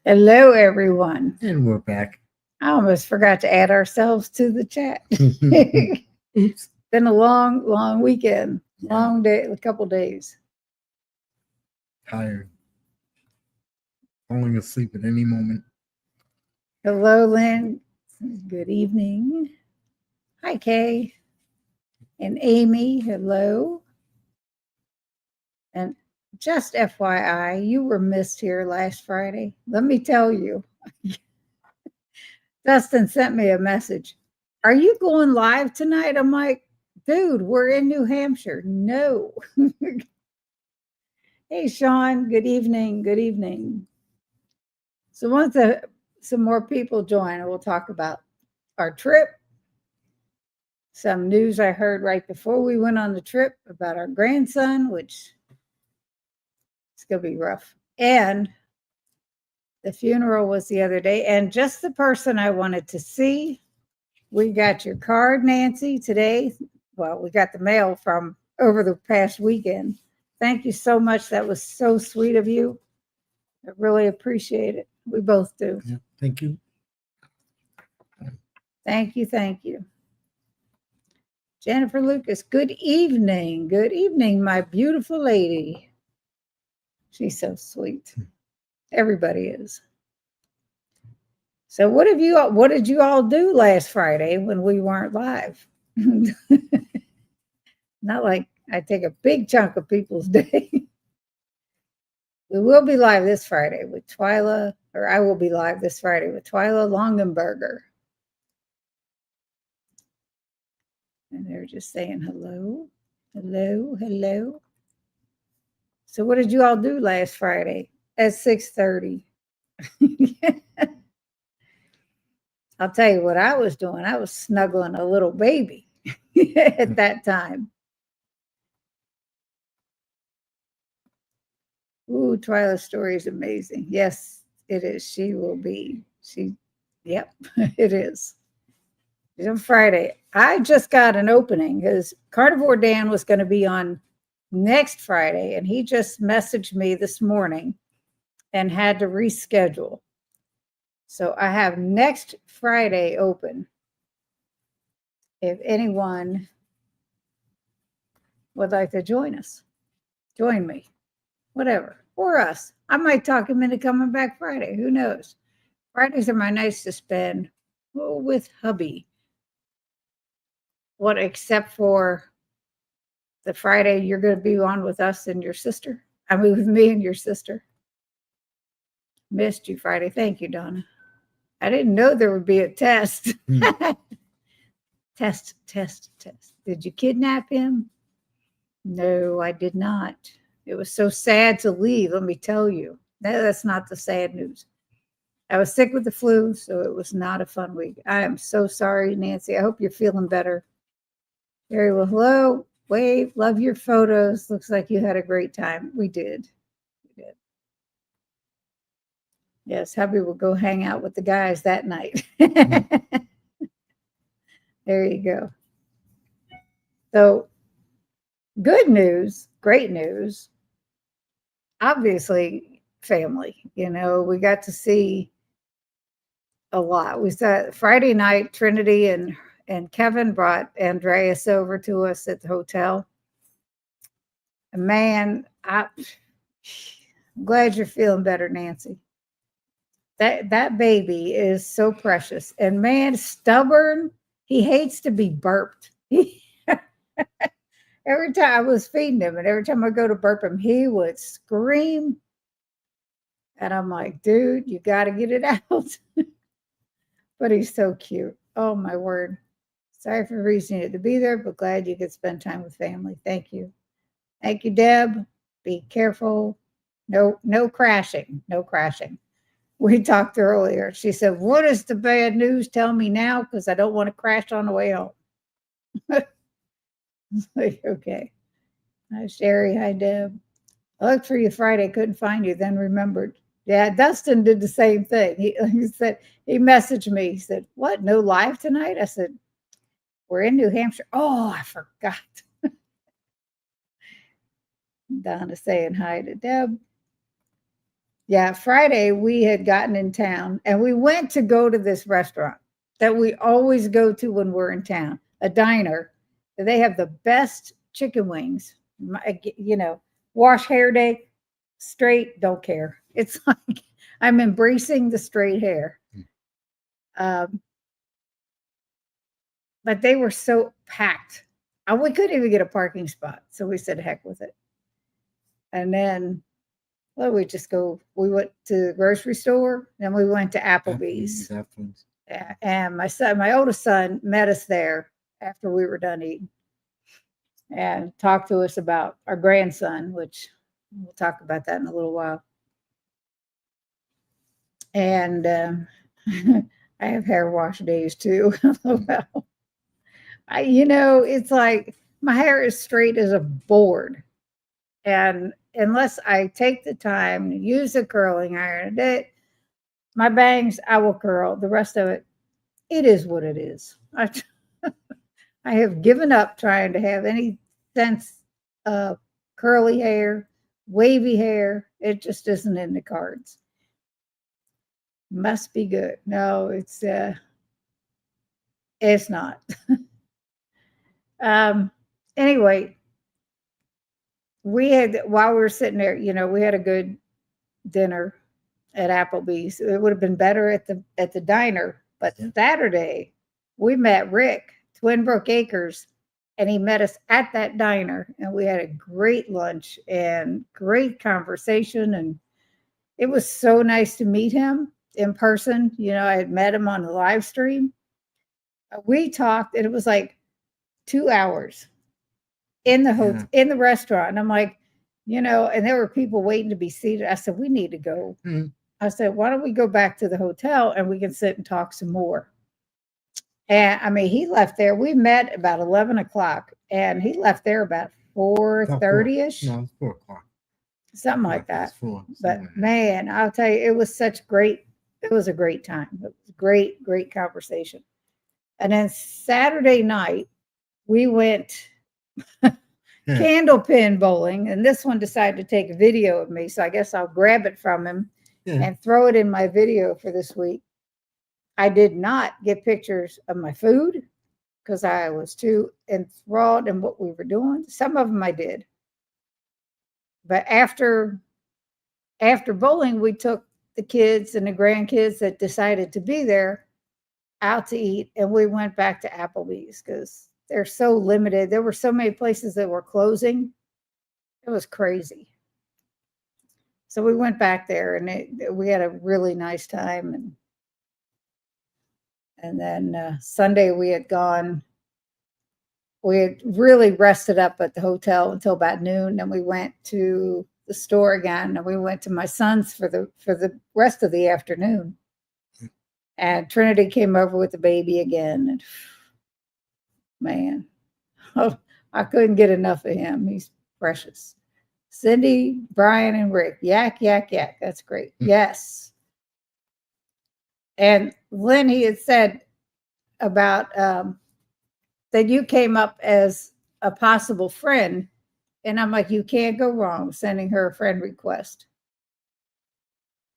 Hello, everyone. And we're back. I almost forgot to add ourselves to the chat. Oops. Been a long, long weekend, Yeah. long day, a couple days. Tired. Falling asleep at any moment. Hello, Lynn. Good evening. Hi, Kay. And Amy, hello. And just FYI, you were missed here last Friday. Let me tell you, Dustin sent me a message. Are you going live tonight? I'm like, dude, we're in New Hampshire. No. Hey, Sean. Good evening. Good evening. So once some more people join, we'll talk about our trip, some news I heard right before we went on the trip about our grandson, which it's going to be rough. And the funeral was the other day. And just the person I wanted to see, we got your card, Nancy, today. Well, we got the mail from over the past weekend. Thank you so much. That was so sweet of you. I really appreciate it. We both do. Yeah, thank you. Thank you. Thank you. Jennifer Lucas, good evening. Good evening, my beautiful lady. She's so sweet. Everybody is. So what did you all do last Friday when we weren't live? Not like I take a big chunk of people's day. We will be live this Friday with Twyla, or I will be live this Friday with Twyla Longenberger. And they're just saying hello, hello, hello. So what did you all do last Friday at 6:30? I'll tell you what I was doing. I was snuggling a little baby at that time. Ooh, Twyla's story is amazing. Yes, it is. She will be. Yep, it is. It's on Friday. I just got an opening because Carnivore Dan was going to be on next Friday, and he just messaged me this morning and had to reschedule. So I have next Friday open. If anyone would like to join us, join me, whatever, or us. I might talk him into coming back Friday. Who knows? Fridays are my nights to spend with hubby. What, except for the Friday you're going to be on with us and your sister? I mean, with me and your sister. Missed you Friday. Thank you, Donna. I didn't know there would be a test. Test. Did you kidnap him? No, I did not. It was so sad to leave, let me tell you. That's not the sad news. I was sick with the flu, so it was not a fun week. I am so sorry, Nancy. I hope you're feeling better. Very well. Hello. Wave. Love your photos. Looks like you had a great time. We did. Yes, hubby will go hang out with the guys that night. There you go. So, good news, great news. Obviously, family. We got to see a lot. We saw Friday night, Trinity and Kevin brought Andreas over to us at the hotel. Man, I'm glad you're feeling better, Nancy. That baby is so precious, and man, stubborn. He hates to be burped. Every time I was feeding him, and every time I go to burp him, he would scream. And I'm like, dude, you got to get it out. But he's so cute. Oh, my word. Sorry for reasoning it to be there, but glad you could spend time with family. Thank you. Thank you, Deb. Be careful. No crashing. No crashing. We talked earlier. She said, what is the bad news? Tell me now, because I don't want to crash on the way home. Like, okay. Hi, Sherry. Hi, Deb. I looked for you Friday, couldn't find you, then remembered. Yeah, Dustin did the same thing. He said, he messaged me. He said, what, no live tonight? I said, we're in New Hampshire. Oh, I forgot. Donna saying hi to Deb. Yeah, Friday we had gotten in town and we went to go to this restaurant that we always go to when we're in town, a diner. They have the best chicken wings. You know, wash hair day, straight, don't care. It's like I'm embracing the straight hair. Um, but they were so packed. We couldn't even get a parking spot. So we said, heck with it. And then, well, we went to the grocery store, then we went to Applebee's. Afterwards. Yeah, and my oldest son met us there after we were done eating and talked to us about our grandson, which we'll talk about that in a little while. And I have hair wash days too. Well, it's like my hair is straight as a board. And unless I take the time to use a curling iron, my bangs, I will curl. The rest of it, it is what it is. I have given up trying to have any sense of curly hair, wavy hair. It just isn't in the cards. Must be good. No, it's not. Anyway, while we were sitting there, we had a good dinner at Applebee's. It would have been better at the diner, but Saturday we met Rick, Twin Brook Acres, and he met us at that diner, and we had a great lunch and great conversation, and it was so nice to meet him in person. I had met him on the live stream. We talked, and it was like 2 hours in the in the restaurant, and I'm like, and there were people waiting to be seated. I said, we need to go. Mm-hmm. I said, why don't we go back to the hotel and we can sit and talk some more? And I mean, he left there. We met about 11 o'clock and he left there about 4:30-ish. No, it's 4 o'clock. Something like that. But man, I'll tell you, it was it was a great time. It was great, great conversation. And then Saturday night, we went candle pin bowling, and this one decided to take a video of me, so I guess I'll grab it from him and throw it in my video for this week. I did not get pictures of my food because I was too enthralled in what we were doing. Some of them I did, but after bowling, we took the kids and the grandkids that decided to be there out to eat, and we went back to Applebee's because they're so limited. There were so many places that were closing. It was crazy. So we went back there and we had a really nice time. And then Sunday we had really rested up at the hotel until about noon. Then we went to the store again, and we went to my son's for the rest of the afternoon. And Trinity came over with the baby again. And man, I couldn't get enough of him. He's precious. Cindy, Brian, and Rick. Yak, yak, yak. That's great. Yes. And Lynn, he had said about that you came up as a possible friend. And I'm like, you can't go wrong sending her a friend request.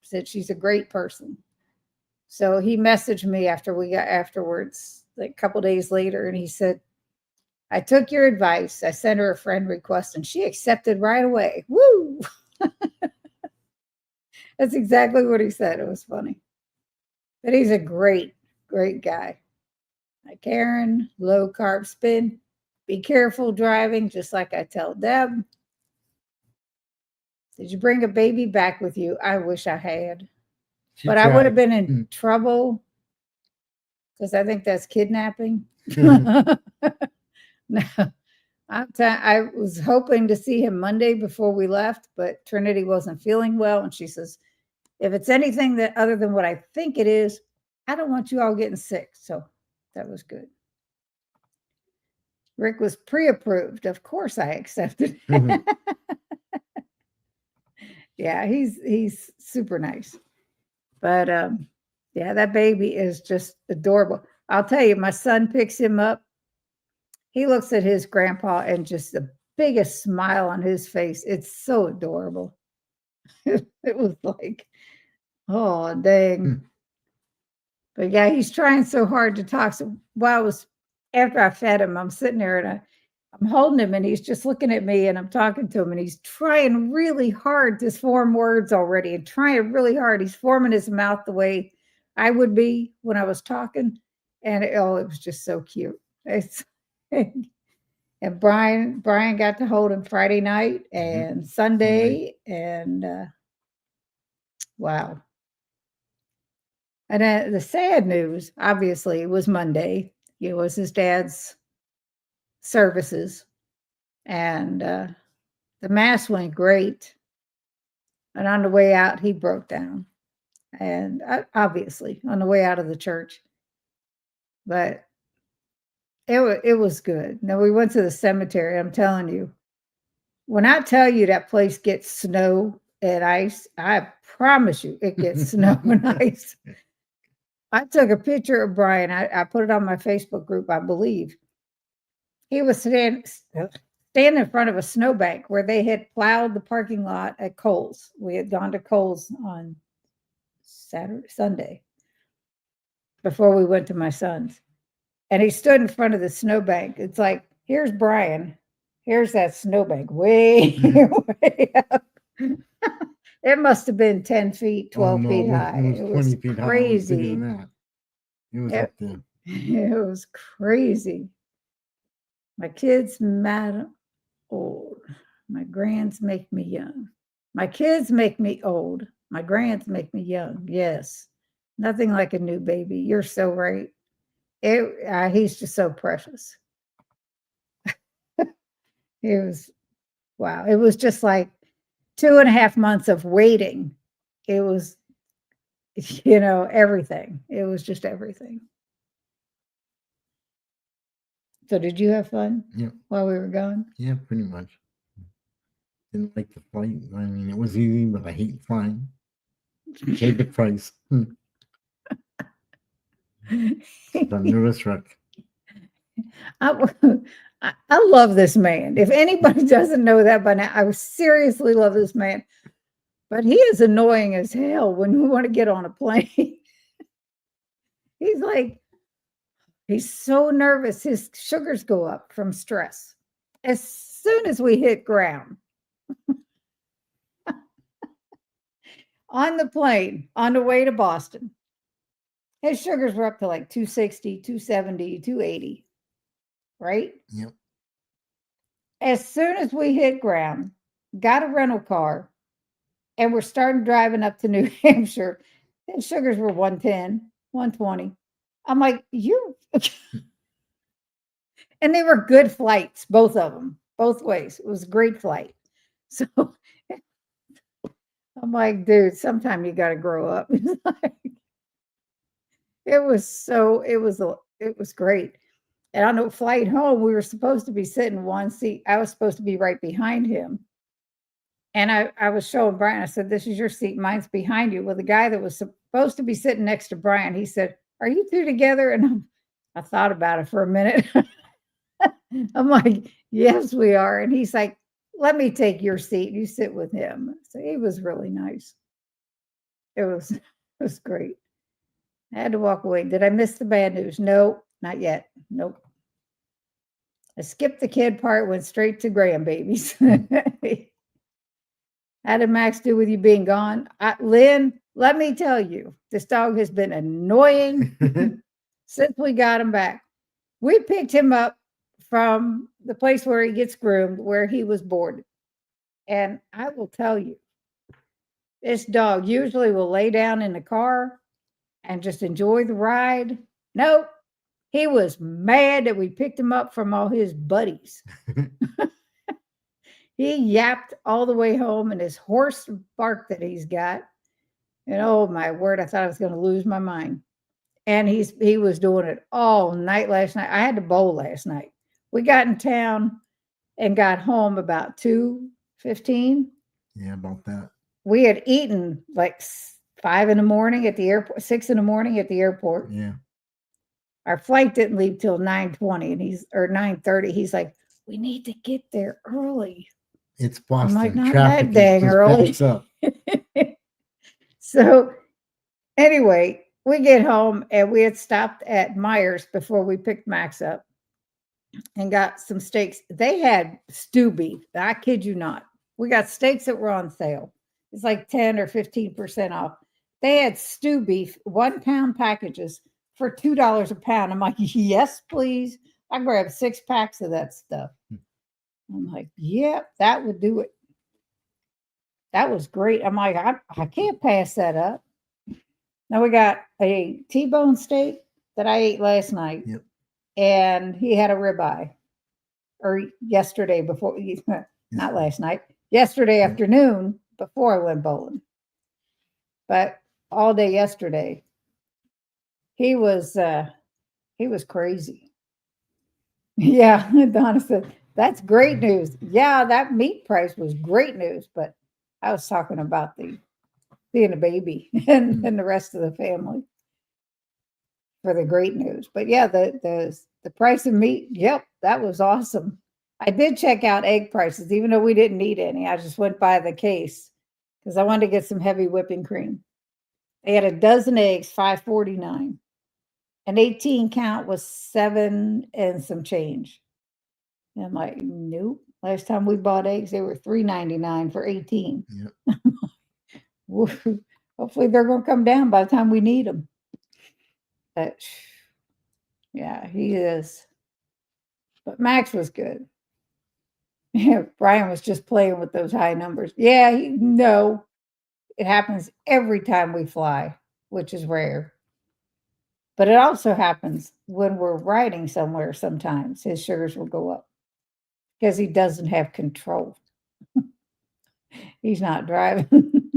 Said she's a great person. So he messaged me afterwards, like a couple days later, and he said, I took your advice. I sent her a friend request, and she accepted right away. Woo! That's exactly what he said. It was funny. But he's a great, great guy. Like Karen, low carb spin. Be careful driving, just like I tell Deb. Did you bring a baby back with you? I wish I had. But I would have been in trouble because I think that's kidnapping. No, I was hoping to see him Monday before we left, but Trinity wasn't feeling well. And she says, if it's anything that other than what I think it is, I don't want you all getting sick. So that was good. Rick was pre-approved. Of course I accepted. Yeah, he's super nice. But yeah, that baby is just adorable. I'll tell you, my son picks him up. He looks at his grandpa and just the biggest smile on his face. It's so adorable. It was like, oh, dang. Hmm. But yeah, he's trying so hard to talk. So while I was, after I fed him, I'm sitting there and I'm holding him and he's just looking at me and I'm talking to him and he's trying really hard to form words already and trying really hard. He's forming his mouth the way I would be when I was talking. And it was just so cute. It's, and Brian got to hold him Friday night and Sunday. And wow. And then the sad news, obviously, was Monday. It was his dad's services, and the mass went great. And on the way out, he broke down, and obviously on the way out of the church. But it was good. Now we went to the cemetery. I'm telling you, when I tell you that place gets snow and ice, I promise you it gets snow and ice. I took a picture of Brian. I put it on my Facebook group, I believe. He was standing in front of a snowbank where they had plowed the parking lot at Kohl's. We had gone to Kohl's on Sunday before we went to my son's. And he stood in front of the snowbank. It's like, here's Brian. Here's that snowbank way, way up. It must have been 10 feet, 12 feet high. It was 20 feet crazy. High. It was up there. It was crazy. My kids mad old. My grands make me young. My kids make me old. My grands make me young. Yes. Nothing like a new baby. You're so right. He's just so precious. It was, wow. It was just like 2.5 months of waiting. It was, everything. It was just everything. So did you have fun? Yeah. While we were gone? Yeah, pretty much. Didn't like the flight. I mean, it was easy, but I hate flying. Paid the price. The newest wreck. I love this man. If anybody doesn't know that by now, I seriously love this man. But he is annoying as hell when we want to get on a plane. He's so nervous. His sugars go up from stress. As soon as we hit ground, on the plane, on the way to Boston, his sugars were up to like 260, 270, 280, right? Yep. As soon as we hit ground, got a rental car, and we're starting driving up to New Hampshire, his sugars were 110, 120. I'm like, and they were good flights, both of them, both ways. It was a great flight. So I'm like, dude, sometime you got to grow up. It was great. And on the flight home, we were supposed to be sitting one seat. I was supposed to be right behind him. And I was showing Brian, I said, this is your seat. Mine's behind you. Well, the guy that was supposed to be sitting next to Brian, he said, are you two together? And I thought about it for a minute. I'm like, yes, we are. And he's like, let me take your seat. You sit with him. So he was really nice. It was great. I had to walk away. Did I miss the bad news? No, not yet. Nope. I skipped the kid part, went straight to grandbabies. How did Max do with you being gone? Lynn, let me tell you, this dog has been annoying since we got him back. We picked him up from the place where he gets groomed, where he was boarded. And I will tell you, this dog usually will lay down in the car and just enjoy the ride. Nope. He was mad that we picked him up from all his buddies. He yapped all the way home and his hoarse bark that he's got. And oh my word, I thought I was going to lose my mind. And he was doing it all night last night. I had to bowl last night. We got in town and got home about 2:15. Yeah, about that. We had eaten like 5 in the morning at the airport, 6 in the morning at the airport. Yeah. Our flight didn't leave till 9:20 or 9:30. He's like, we need to get there early. It's Boston. I'm like, not Traffic that dang early. So anyway, we get home and we had stopped at Myers before we picked Max up and got some steaks. They had stew beef. I kid you not. We got steaks that were on sale. It's like 10 or 15% off. They had stew beef, 1 pound packages for $2 a pound. I'm like, yes, please. I grabbed 6 packs of that stuff. I'm like, yep, that would do it. That was great. I'm like, I can't pass that up. Now we got a T-bone steak that I ate last night. Yep. And he had a ribeye, or yesterday before, not last night, yesterday afternoon before I went bowling. But all day yesterday, he was crazy. Yeah, Donna said, that's great news. Yeah, that meat price was great news, but I was talking about the being a baby and the rest of the family for the great news. But yeah, the price of meat, yep, that was awesome. I did check out egg prices, even though we didn't need any. I just went by the case because I wanted to get some heavy whipping cream. They had a dozen eggs, $5.49. An 18 count was 7 and some change. And I'm like, nope. Last time we bought eggs, they were $3.99 for 18. Yep. Hopefully they're going to come down by the time we need them. But yeah, he is. But Max was good. Yeah, Brian was just playing with those high numbers. Yeah, no, it happens every time we fly, which is rare. But it also happens when we're riding somewhere sometimes. His sugars will go up because he doesn't have control. He's not driving.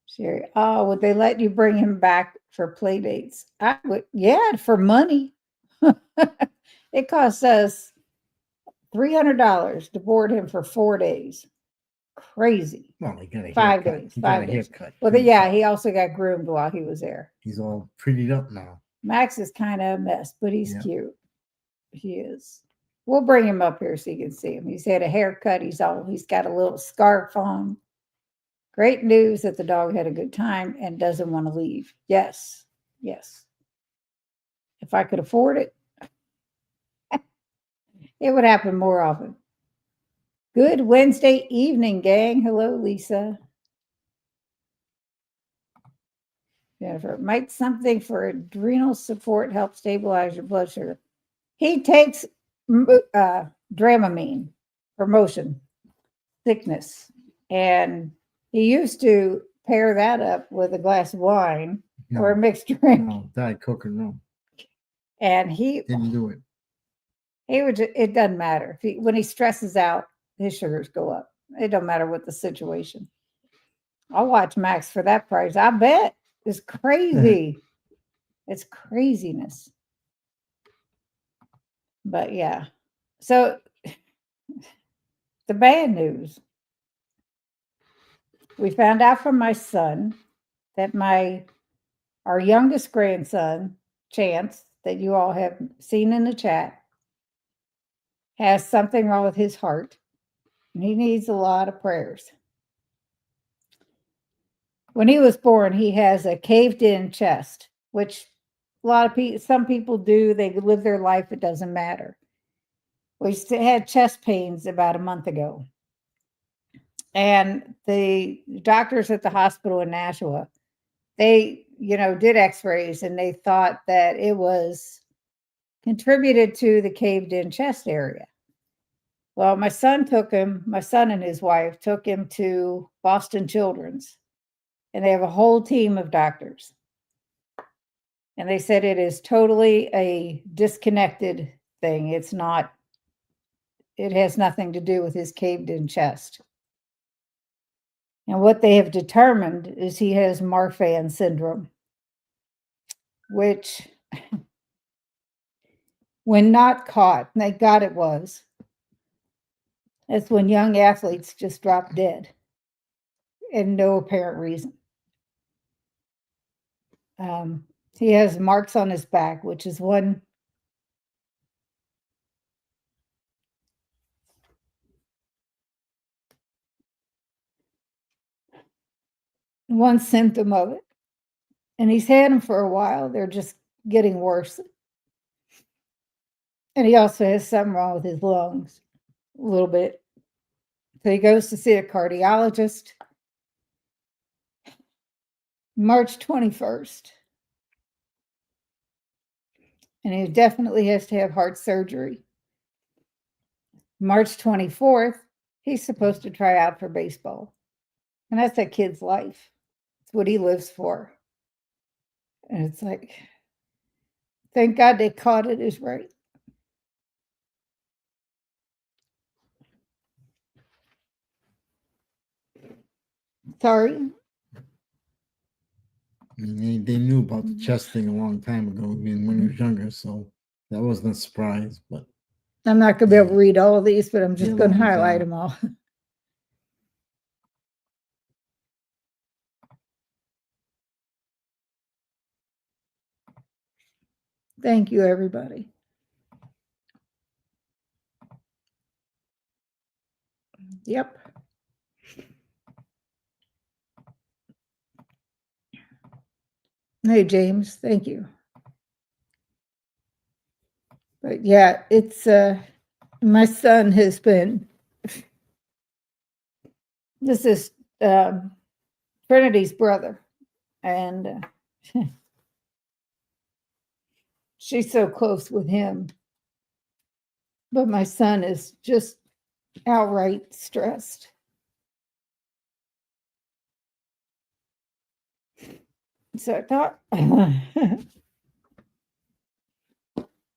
Sherry, oh, would they let you bring him back for play dates? I would, yeah, for money. It costs us $300 to board him for 4 days. Crazy. Well, he got a 5 haircut. days. He got 5 a days. haircut. Well, too, yeah, so he also got groomed while he was there. he's all prettied up now. Max is kind of a mess, but he's Yeah. cute. He is. We'll bring him up here so you can see him. He's had a haircut. He's got a little scarf on. Great news that the dog had a good time and doesn't want to leave. Yes. Yes. If I could afford it, it would happen more often. Good Wednesday evening, gang. Hello, Lisa. Jennifer, might something for adrenal support help stabilize your blood sugar? He takes Dramamine for motion sickness, and he used to pair that up with a glass of wine or a mixed drink. No, Diet Coke and rum. And he Didn't do it. it doesn't matter. When he stresses out, his sugars go up. It don't matter what the situation. I'll watch Max for that price. I bet. It's crazy. It's craziness. But yeah. So the bad news. We found out from my son that our youngest grandson, Chance, that you all have seen in the chat, has something wrong with his heart. And he needs a lot of prayers. When he was born, he has a caved-in chest, which some people do. They live their life. It doesn't matter. We had chest pains about a month ago. And the doctors at the hospital in Nashua, they, did x-rays and they thought that it was contributed to the caved in chest area. Well, my son and his wife took him to Boston Children's, and they have a whole team of doctors. And they said it is totally a disconnected thing. It has nothing to do with his caved in chest. And what they have determined is he has Marfan syndrome, which, when not caught, thank God it was, that's when young athletes just drop dead and no apparent reason. He has marks on his back, which is one. one symptom of it. And he's had them for a while. They're just getting worse. And he also has something wrong with his lungs, a little bit. So he goes to see a cardiologist March 21st. And he definitely has to have heart surgery. March 24th, he's supposed to try out for baseball. And that's that kid's life. It's what he lives for. And it's like, thank God they caught it is right. Sorry. I mean, they knew about the chest thing a long time ago, even when he was younger, so that wasn't a surprise. But I'm not going to be able to read all of these, but I'm just going to lungs highlight are- them all. Thank you, everybody. Yep. Hey, James, thank you. But yeah, it's my son has been, this is Trinity's brother, and she's so close with him. But my son is just outright stressed. So I thought,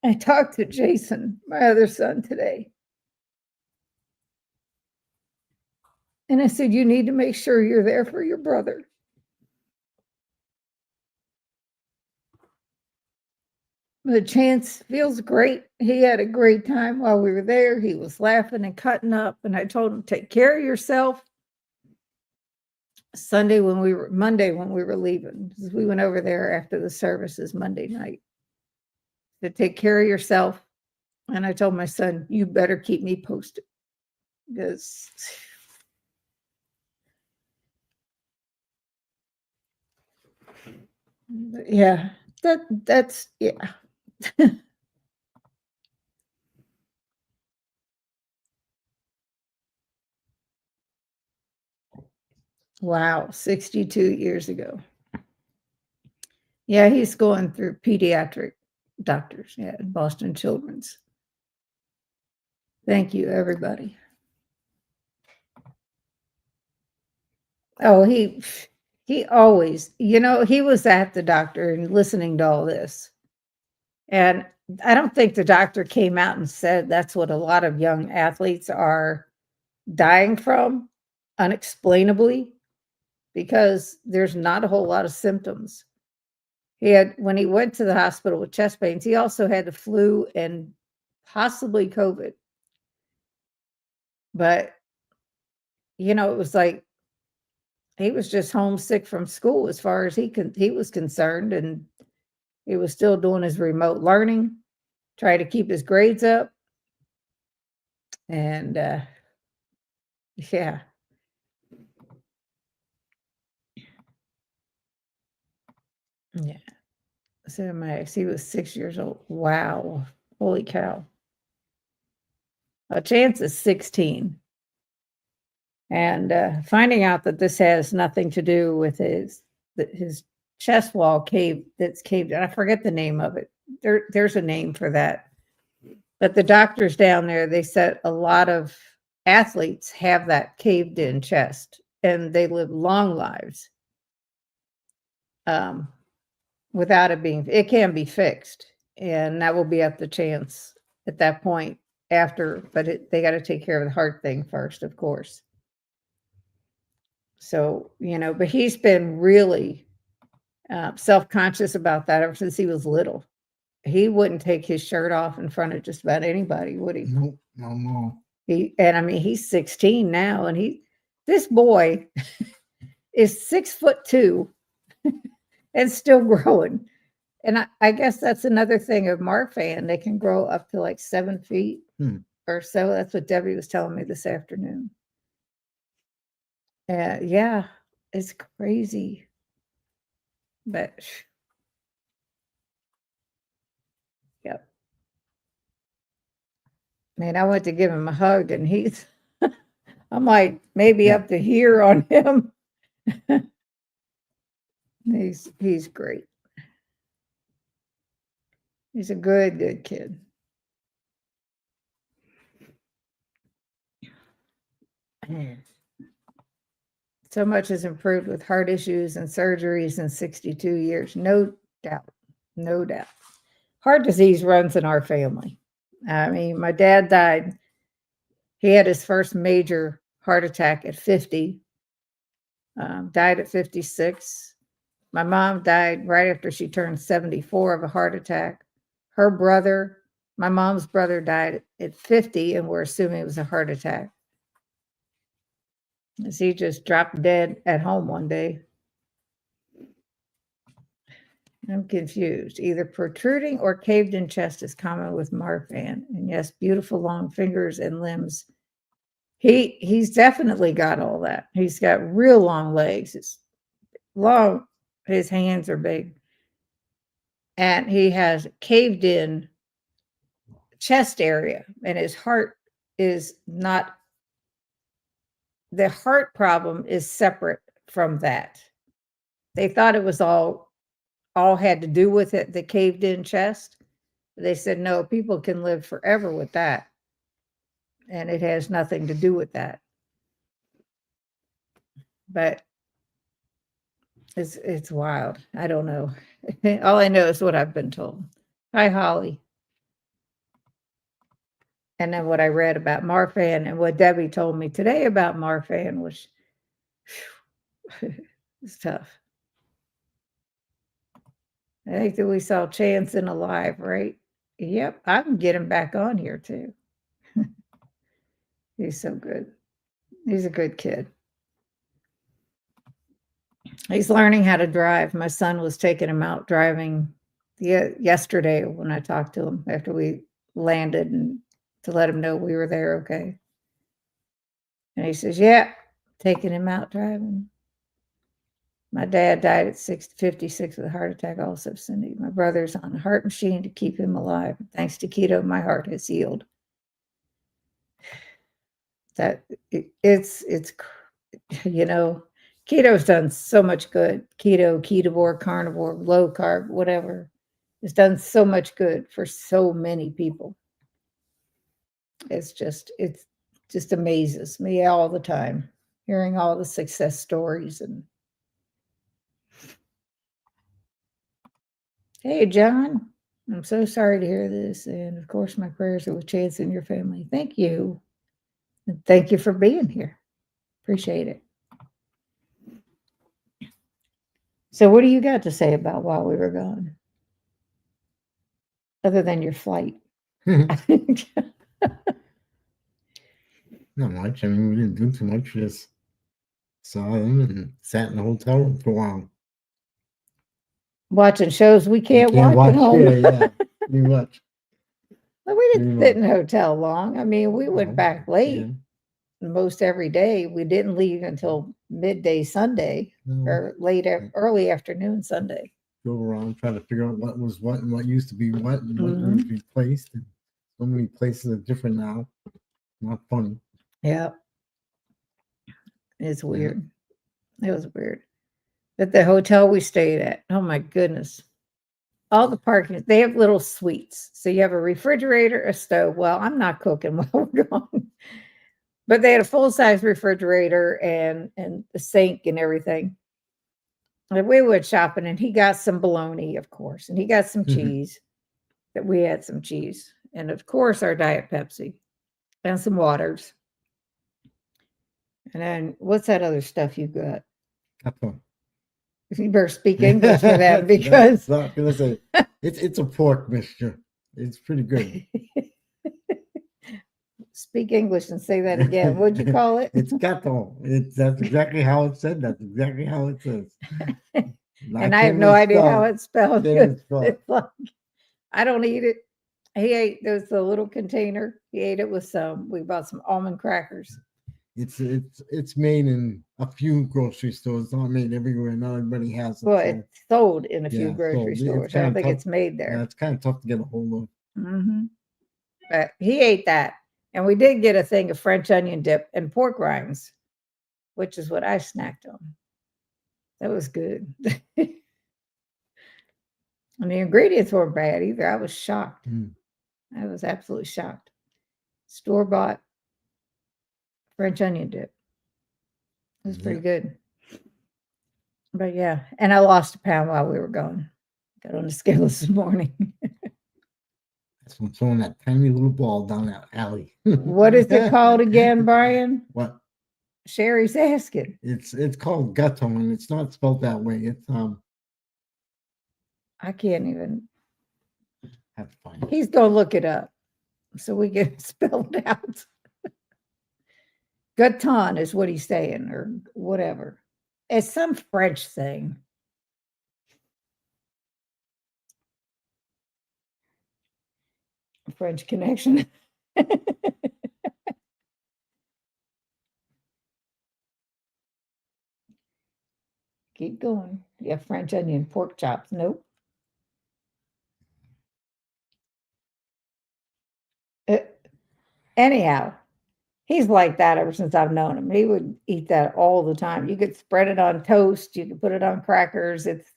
I talked to Jason, my other son, today. And I said, you need to make sure you're there for your brother. The chance feels great. He had a great time while we were there. He was laughing and cutting up. And I told him, take care of yourself. Monday when we were leaving, because we went over there after the services Monday night. To take care of yourself. And I told my son, you better keep me posted. Because yeah, that's yeah. Wow, 62 years ago. Yeah, he's going through pediatric doctors, yeah, Boston Children's. Thank you, everybody. Oh, he always, he was at the doctor and listening to all this. And I don't think the doctor came out and said that's what a lot of young athletes are dying from unexplainably, because there's not a whole lot of symptoms. When he went to the hospital with chest pains, he also had the flu and possibly COVID. But, it was like he was just homesick from school as far as he was concerned. And he was still doing his remote learning, try to keep his grades up. And yeah. Yeah. So Max, he was 6 years old. Wow. Holy cow. A chance is 16. And finding out that this has nothing to do with his chest wall that's caved in. I forget the name of it. There's a name for that. But the doctors down there, they said a lot of athletes have that caved in chest and they live long lives. Without it can be fixed, and that will be at the chance at that point after, but they got to take care of the heart thing first, of course. So, but he's been really self-conscious about that ever since he was little. He wouldn't take his shirt off in front of just about anybody, would he? Nope, no more. He's 16 now, and this boy is 6'2" and still growing. And I guess that's another thing of Marfan. They can grow up to like 7 feet or so. That's what Debbie was telling me this afternoon. Yeah. It's crazy. But yep. Man, I went to give him a hug and I'm like maybe Yeah. up to here on him. He's great. He's a good kid. So much has improved with heart issues and surgeries in 62 years. No doubt. No doubt. Heart disease runs in our family. I mean, my dad died. He had his first major heart attack at 50, died at 56. My mom died right after she turned 74 of a heart attack. Her brother, my mom's brother, died at 50, and we're assuming it was a heart attack. As he just dropped dead at home one day. I'm confused. Either protruding or caved in chest is common with Marfan. And yes, beautiful long fingers and limbs. He's definitely got all that. He's got real long legs. It's long, his hands are big. And he has caved in chest area, and his heart is not, the heart problem is separate from that. They thought it was all had to do with it, the caved in chest. They said, no, people can live forever with that. And it has nothing to do with that. But it's wild. I don't know. All I know is what I've been told. Hi, Holly. And then what I read about Marfan and what Debbie told me today about Marfan was it's tough. I think that we saw Chance in Alive, right? Yep, I can get him back on here too. He's so good. He's a good kid. He's learning how to drive. My son was taking him out driving yesterday when I talked to him after we landed and to let him know we were there okay. And he says, yeah, taking him out driving. My dad died at 56 with a heart attack also, Cindy. My brother's on a heart machine to keep him alive. Thanks to keto, my heart has healed. It's keto's done so much good. Ketovore, carnivore, low carb, whatever. It's done so much good for so many people. It just amazes me all the time, hearing all the success stories. And hey, John, I'm so sorry to hear this. And of course, my prayers are with Chance and your family. Thank you. And thank you for being here. Appreciate it. So what do you got to say about while we were gone? Other than your flight? Not much. I mean, we didn't do too much. We just saw them and sat in the hotel room for a while. Watching shows we can't watch at home. Yeah, pretty much. Well, we didn't sit in the hotel long. I mean, we went back late. Yeah. Most every day. We didn't leave until midday Sunday or early afternoon Sunday. Go around trying to figure out what was what and what used to be what and what was replaced. And so many places are different now. Not funny. Yeah. It's weird. It was weird. At the hotel we stayed at, oh my goodness. All the parking, they have little suites. So you have a refrigerator, a stove. Well, I'm not cooking while we're gone. But they had a full-size refrigerator and a sink and everything. And we went shopping, and he got some bologna, of course, and he got some cheese. That we had some cheese, and of course our Diet Pepsi, and some waters. And then what's that other stuff you got? You better speak English for that because not gonna say it's a pork mixture. It's pretty good. Speak English and say that again. What'd you call it? It's gato. That's exactly how it's said. That's exactly how it says. And I have no idea how it's spelled. It's like, I don't eat it. He ate the little container. He ate it with we bought some almond crackers. It's made in a few grocery stores, not made everywhere. Not everybody has it. Well, so, it's sold in a few yeah, grocery sold. stores. I don't think tough. it's made Yeah, there. it's kind of tough to get a hold of. But he ate that. And we did get a thing of French onion dip and pork rinds, which is what I snacked on. That was good. And the ingredients weren't bad either. I was shocked. I was absolutely shocked. Store-bought French onion dip. It was pretty good. But yeah, and I lost a pound while we were going. Got on the scale this morning. That's from throwing that tiny little ball down that alley. What is it called again, Brian? What? Sherry's asking. It's called gutto, and it's not spelled that way. It's I can't even. have to find it. He's gonna look it up so we can spell it out. Gutton is what he's saying, or whatever. It's some French thing. French connection. Keep going. Yeah, French onion, pork chops. Nope. Anyhow, he's like that ever since I've known him. He would eat that all the time. You could spread it on toast. You could put it on crackers. It's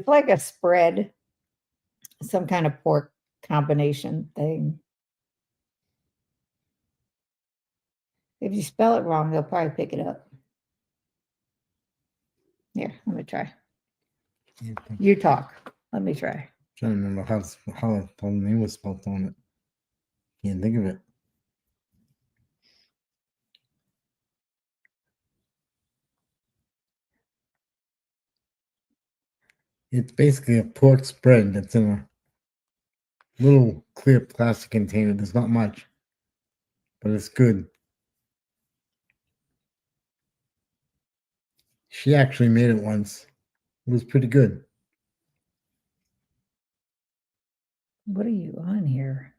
like a spread, some kind of pork combination thing. If you spell it wrong, they'll probably pick it up. Here, let me try. You talk. Let me try. Trying to remember how the name was spelled on it. Can't think of it. It's basically a pork spread that's in a little clear plastic container. There's not much, but it's good. She actually made it once. It was pretty good. What are you on here?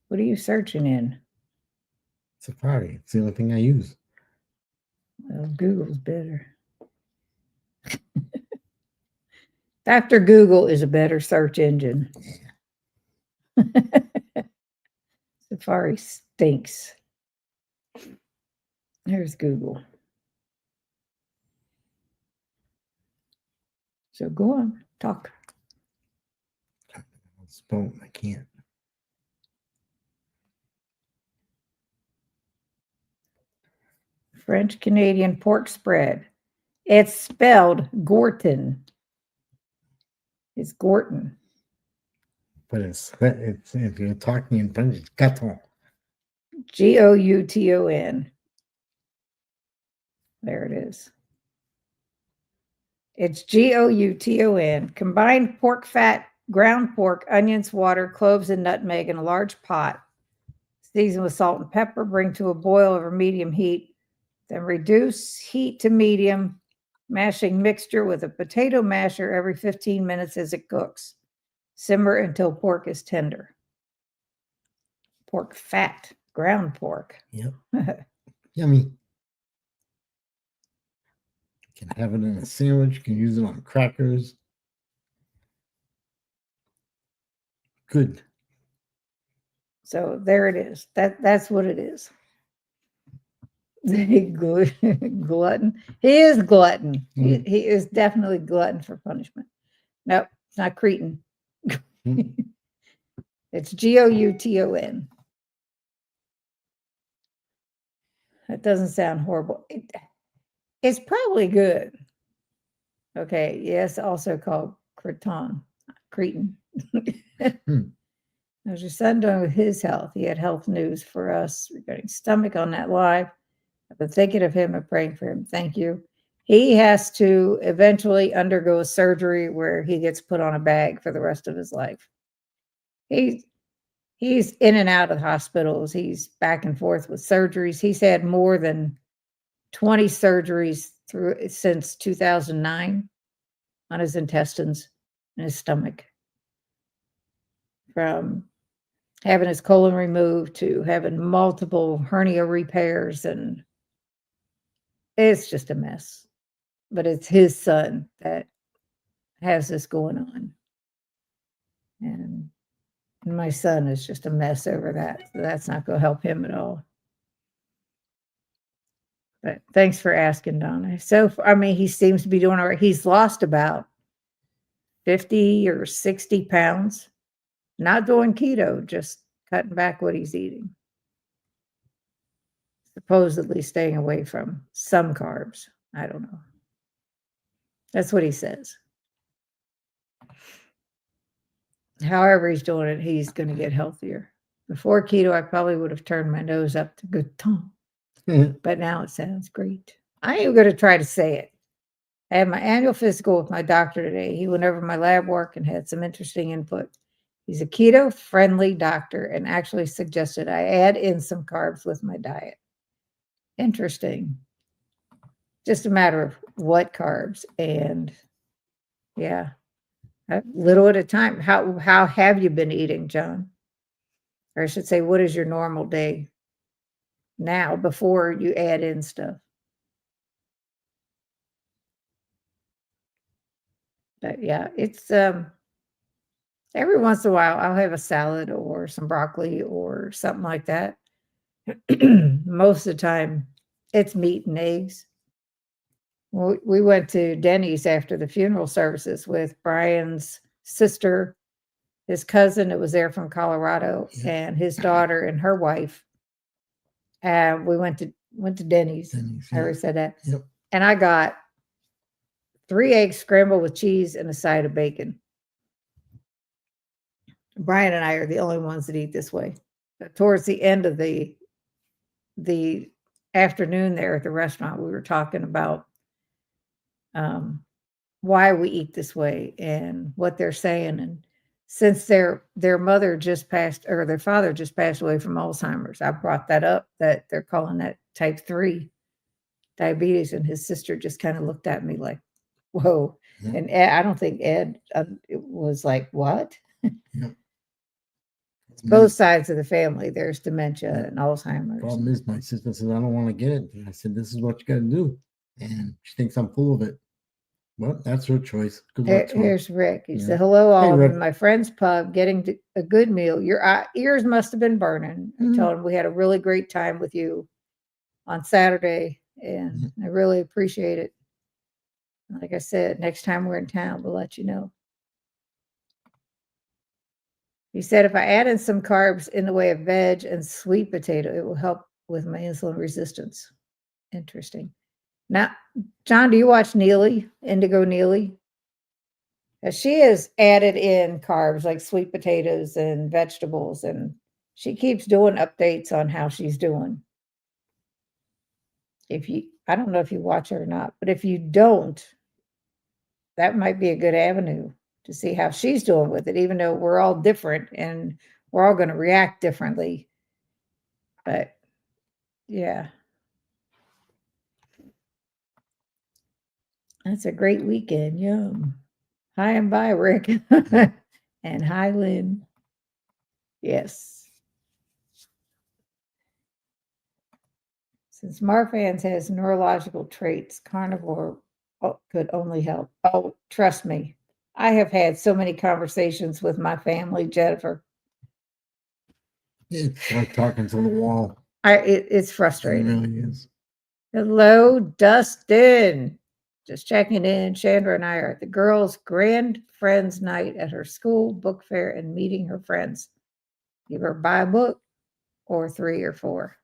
What are you searching in? Safari. It's the only thing I use. Well, Google's better. After Google is a better search engine. Safari stinks. There's Google. So go on, talk. I'll spell it. I can't. French Canadian pork spread. It's spelled Gorton. It's Gorton. But it's if you're talking in French, it's gâteau. Gouton. There it is. It's Gouton. Combined pork fat, ground pork, onions, water, cloves, and nutmeg in a large pot. Season with salt and pepper. Bring to a boil over medium heat. Then reduce heat to medium, mashing mixture with a potato masher every 15 minutes as it cooks. Simmer until pork is tender. Pork fat, ground pork. Yep. Yummy. You can have it in a sandwich. You can use it on crackers. Good. So there it is. That's what it is. Glutton. He is glutton. He is definitely glutton for punishment. Nope, it's not Cretan. It's Gouton. That doesn't sound horrible. It's probably good. Okay, yes, also called Cretan. How's your son doing with his health? He had health news for us regarding stomach on that live. I've been thinking of him and praying for him. Thank you. He has to eventually undergo a surgery where he gets put on a bag for the rest of his life. He's in and out of hospitals. He's back and forth with surgeries. He's had more than 20 surgeries since 2009 on his intestines and his stomach, from having his colon removed to having multiple hernia repairs, and it's just a mess. But it's his son that has this going on. And my son is just a mess over that. So that's not going to help him at all. But thanks for asking, Donna. So, I mean, he seems to be doing all right. He's lost about 50 or 60 pounds, not doing keto, just cutting back what he's eating. Supposedly staying away from some carbs. I don't know. That's what he says. However he's doing it, he's going to get healthier. Before keto, I probably would have turned my nose up to good tone. But now it sounds great. I am going to try to say it. I had my annual physical with my doctor today. He went over my lab work and had some interesting input. He's a keto-friendly doctor and actually suggested I add in some carbs with my diet. Interesting. Just a matter of what carbs, and yeah, a little at a time. How have you been eating, John? Or I should say, what is your normal day now before you add in stuff? But yeah, it's every once in a while I'll have a salad or some broccoli or something like that. Most of the time it's meat and eggs. We went to Denny's after the funeral services with Brian's sister, his cousin that was there from Colorado, and his daughter and her wife. And we went to Denny's. I already said that. Yep. And I got 3 eggs scrambled with cheese and a side of bacon. Brian and I are the only ones that eat this way. But towards the end of the afternoon there at the restaurant, we were talking about why we eat this way and what they're saying. And since their mother just passed, or their father just passed away from Alzheimer's, I brought that up, that they're calling that type 3 diabetes. And his sister just kind of looked at me like, whoa. Yeah. And Ed, I don't think Ed was like, what? Yeah. Both sides of the family, there's dementia and Alzheimer's. Problem is, my sister says, I don't want to get it. And I said, this is what you got to do. And she thinks I'm full of it. Well, that's her choice. Good luck. Here's Rick. He said, hello, all. Hey, in my friend's pub, getting a good meal. Your ears must have been burning. I told him we had a really great time with you on Saturday, and I really appreciate it. Like I said, next time we're in town, we'll let you know. He said, if I add in some carbs in the way of veg and sweet potato, it will help with my insulin resistance. Interesting. Now, John, do you watch Neely, Indigo Neely? She has added in carbs like sweet potatoes and vegetables, and she keeps doing updates on how she's doing. I don't know if you watch her or not, but if you don't, that might be a good avenue to see how she's doing with it, even though we're all different and we're all going to react differently. But yeah. That's a great weekend. Yum. Hi and bye, Rick. And hi, Lynn. Yes. Since Marfans has neurological traits, carnivore could only help. Oh, trust me. I have had so many conversations with my family, Jennifer. It's like talking to the wall. It's frustrating. It really is. Hello, Dustin. Just checking in. Chandra and I are at the girls' grand friends night at her school book fair and meeting her friends. Give her buy a book or 3 or 4.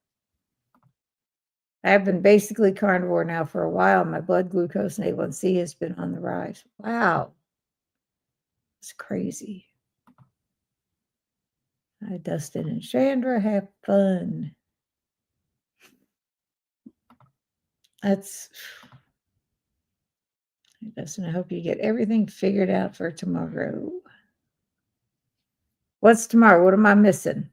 I have been basically carnivore now for a while. My blood glucose and A1C has been on the rise. Wow. It's crazy. Hi, Dustin and Chandra. Have fun. Dustin, I hope you get everything figured out for tomorrow. What's tomorrow? What am I missing?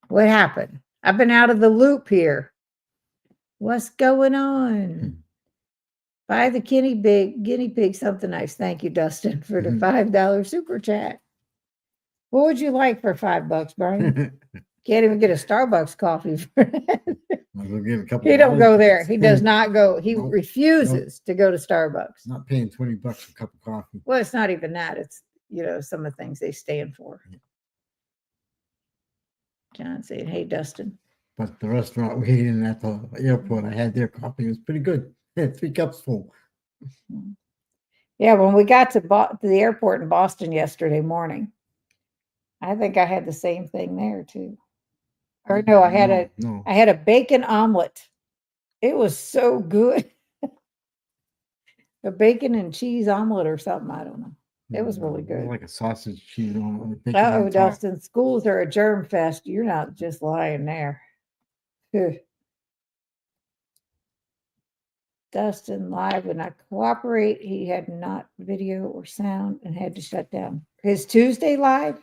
What happened? I've been out of the loop here. What's going on? Buy the guinea pig something nice. Thank you, Dustin, for the $5 super chat. What would you like for $5, Brian? Can't even get a Starbucks coffee for that. We'll get a couple He don't go there. tickets. He does not go. He Nope. refuses to go to Starbucks. Not paying $20 for a cup of coffee. Well, it's not even that. It's, some of the things they stand for. John saying, hey, Dustin. But the restaurant we ate in at the airport, I had their coffee. It was pretty good. 3 cups full. Yeah, when we got to the airport in Boston yesterday morning, I think I had the same thing there too. Or no, I had a bacon omelet. It was so good. A bacon and cheese omelet or something. I don't know. It was really good. Like a sausage cheese on it. Oh, Dustin, schools are a germ fest. You're not just lying there. Dustin live would not cooperate. He had not video or sound and had to shut down. His Tuesday live,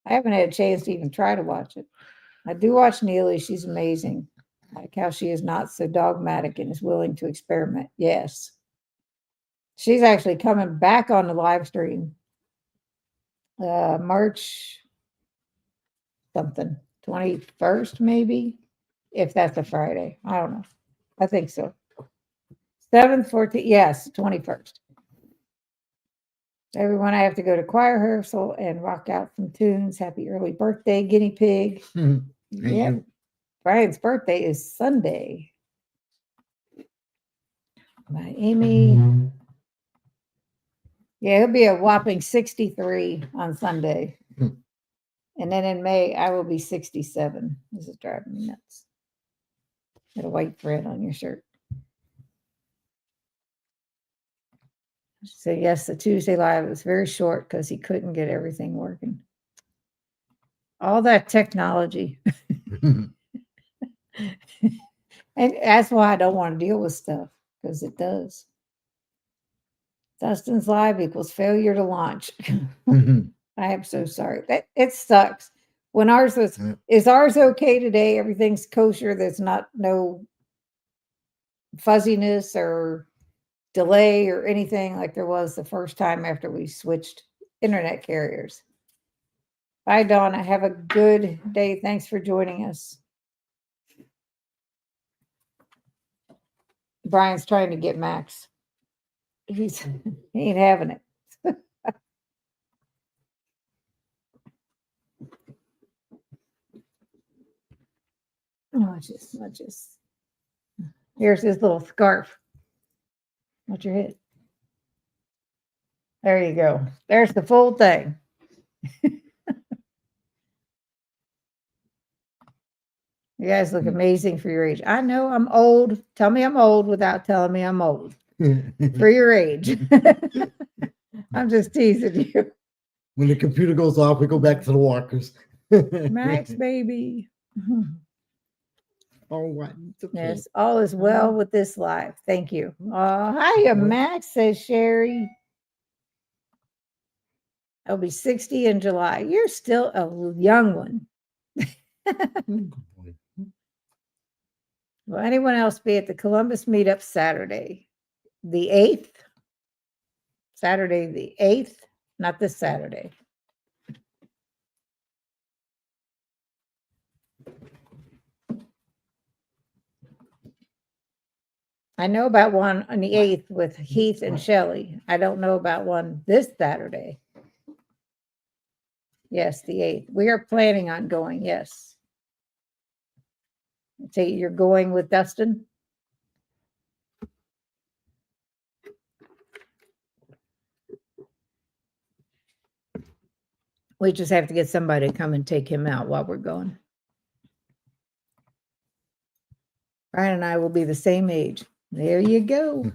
I haven't had a chance to even try to watch it. I do watch Neely. She's amazing. I like how she is not so dogmatic and is willing to experiment. Yes. She's actually coming back on the live stream. March something, 21st, maybe, if that's a Friday. I don't know. I think so. 7th, 14th, yes, 21st. Everyone, I have to go to choir rehearsal and rock out some tunes. Happy early birthday, guinea pig. Yep. Brian's birthday is Sunday. By Amy. Yeah, he'll be a whopping 63 on Sunday. And then in May, I will be 67. This is driving me nuts. Got a white thread on your shirt. So yes, the Tuesday live was very short because he couldn't get everything working. All that technology. And that's why I don't want to deal with stuff, because it does. Dustin's live equals failure to launch. I am so sorry. It sucks. When ours was, is ours okay today? Everything's kosher. There's no fuzziness or delay or anything like there was the first time after we switched internet carriers. Bye, Donna. Have a good day. Thanks for joining us. Brian's trying to get Max. He ain't having it. Not just. Here's his little scarf. Watch your head. There you go. There's the full thing. You guys look amazing for your age. I know I'm old. Tell me I'm old without telling me I'm old. For your age. I'm just teasing you. When the computer goes off, we go back to the walkers. Max, baby. Oh, what? Okay. Yes, all is well with this live. Thank you. Hiya, Max, says Sherry. I'll be 60 in July. You're still a young one. Will anyone else be at the Columbus meetup Saturday, the 8th? Saturday, the 8th, not this Saturday. I know about one on the 8th with Heath and Shelley. I don't know about one this Saturday. Yes, the 8th. We are planning on going, yes. So you're going with Dustin? We just have to get somebody to come and take him out while we're going. Brian and I will be the same age. There you go.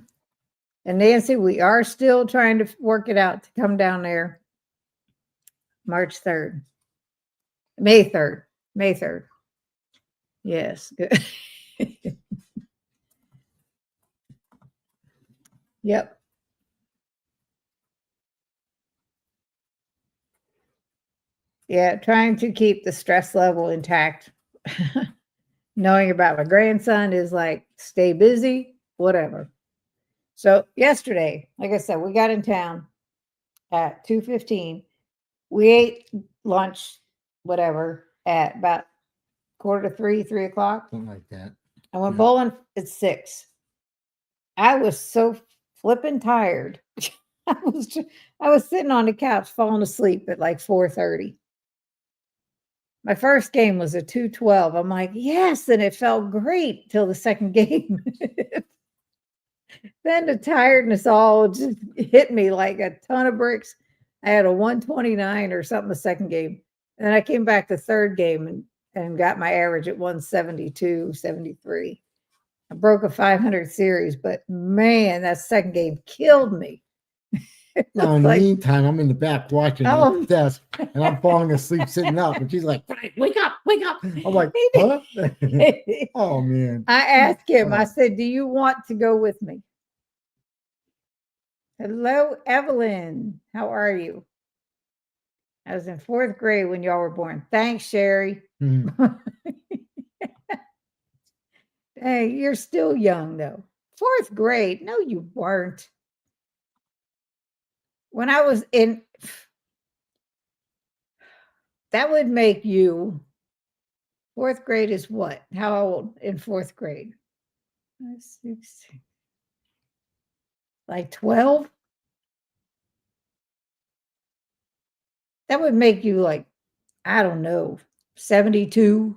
And Nancy, we are still trying to work it out to come down there March 3rd. May 3rd. May 3rd. Yes. Good. Yep. Yeah, trying to keep the stress level intact. Knowing about my grandson is like, stay busy, whatever. So yesterday, like I said, we got in town at 2:15. We ate lunch, whatever, at about 2:45, 3 o'clock. Something like that. I went Yeah. bowling at 6. I was so flipping tired. I was sitting on the couch falling asleep at like 4:30. My first game was a 212. I'm like, yes, and it felt great till the second game. Then the tiredness all just hit me like a ton of bricks. I had a 129 or something the second game. And then I came back the third game and got my average at 172, 73. I broke a 500 series, but man, that second game killed me. Now, in the Like, meantime, I'm in the back watching at the desk, and I'm falling asleep sitting up. And she's like, "Frank, wake up, wake up." I'm like, huh? Oh, man. I asked him, I Oh. said, do you want to go with me? Hello, Evelyn. How are you? I was in 4th grade when y'all were born. Thanks, Sherry. Mhm. Hey, you're still young, though. 4th grade? No, you weren't. When I was in, that would make you, 4th grade is what? How old in 4th grade? 5, 6, like 12? That would make you like, I don't know, 72.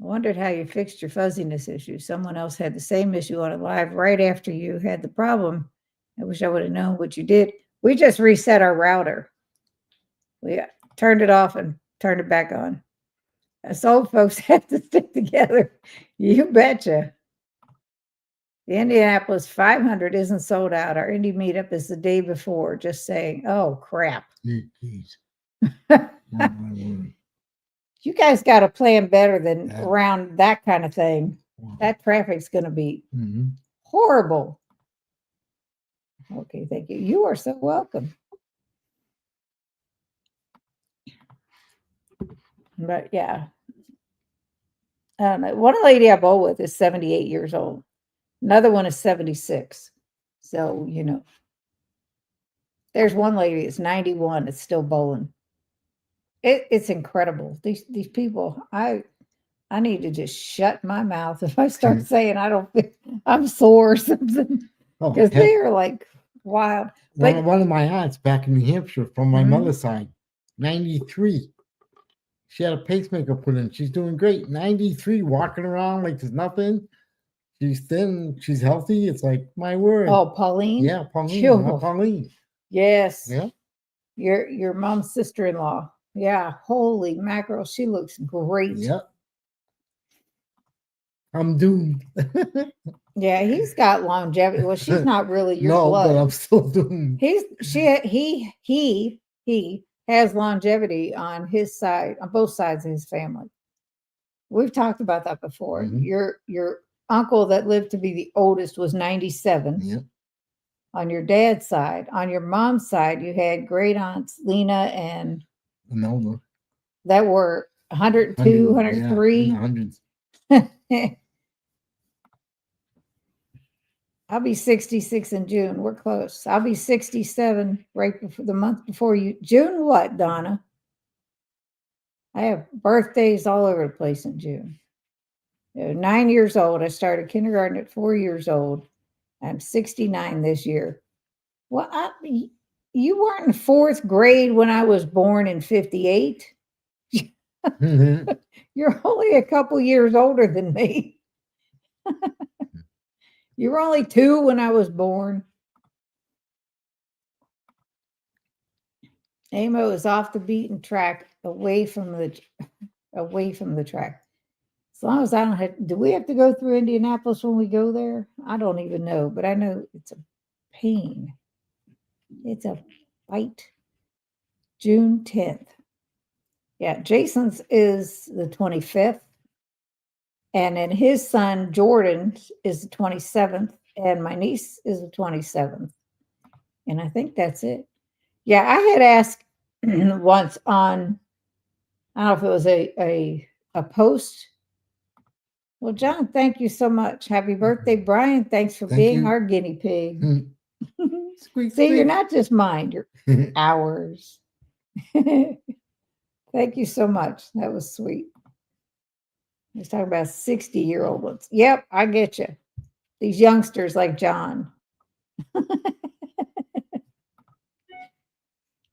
I wondered how you fixed your fuzziness issue. Someone else had the same issue on it live right after you had the problem. I wish I would have known what you did. We just reset our router. We turned it off and turned it back on. Us old folks have to stick together. You betcha. The Indianapolis 500 isn't sold out. Our Indy meetup is the day before. Just saying, oh, crap. Jeez. Oh, my word. You guys got to plan better than Yeah. around that kind of thing. Wow. That traffic's going to be Mhm. horrible. Okay, thank you. You are so welcome. But yeah, I don't know. One lady I bowl with is 78 years old. Another one is 76. So, you know, there's one lady that's 91 that's still bowling. It's incredible. These people, I need to just shut my mouth if I start saying I don't feel I'm sore or something. Oh, Because heck. they are like wild. But One of my aunts back in New Hampshire from my Mhm. mother's side, 93. She had a pacemaker put in. She's doing great. 93, walking around like there's nothing. She's thin. She's healthy. It's like, my word. oh, Pauline. Yeah, Pauline. Phew. Not Pauline. Yes. Yeah. Your mom's sister-in-law. Yeah, holy mackerel, she looks great. Yep. I'm doomed. Yeah, he's got longevity. Well, she's not really your No, blood. but I'm still doomed. He has longevity on his side, on both sides of his family. We've talked about that before. Mhm. Your uncle that lived to be the oldest was 97. Yep. On your dad's side. On your mom's side, you had great aunts Lena and Imelda. that were 102, 103. Yeah, in the hundreds. I'll be 66 in June. We're close. I'll be 67 right before the month before you. June what, Donna? I have birthdays all over the place in June. 9 years old. I started kindergarten at 4 years old. I'm 69 this year. Well, you weren't in 4th grade when I was born in 58. Mhm. You're only a couple years older than me. You were only 2 when I was born. Amo is off the beaten track, away from the track. As long as I don't have, do we have to go through Indianapolis when we go there? I don't even know, but I know it's a pain. It's a fight. June 10th. Yeah, Jason's is the 25th. And then his son, Jordan, is the 27th. And my niece is the 27th. And I think that's it. Yeah, I had asked once on, I don't know if it was a post. Well, John, thank you so much. Happy birthday, Brian. Thanks for Thank being you. our guinea pig. Squeak, See, you're squeak. not just mine, you're ours. Thank you so much. That was sweet. He's talking about 60-year-old ones. Yep, I get you. These youngsters like John.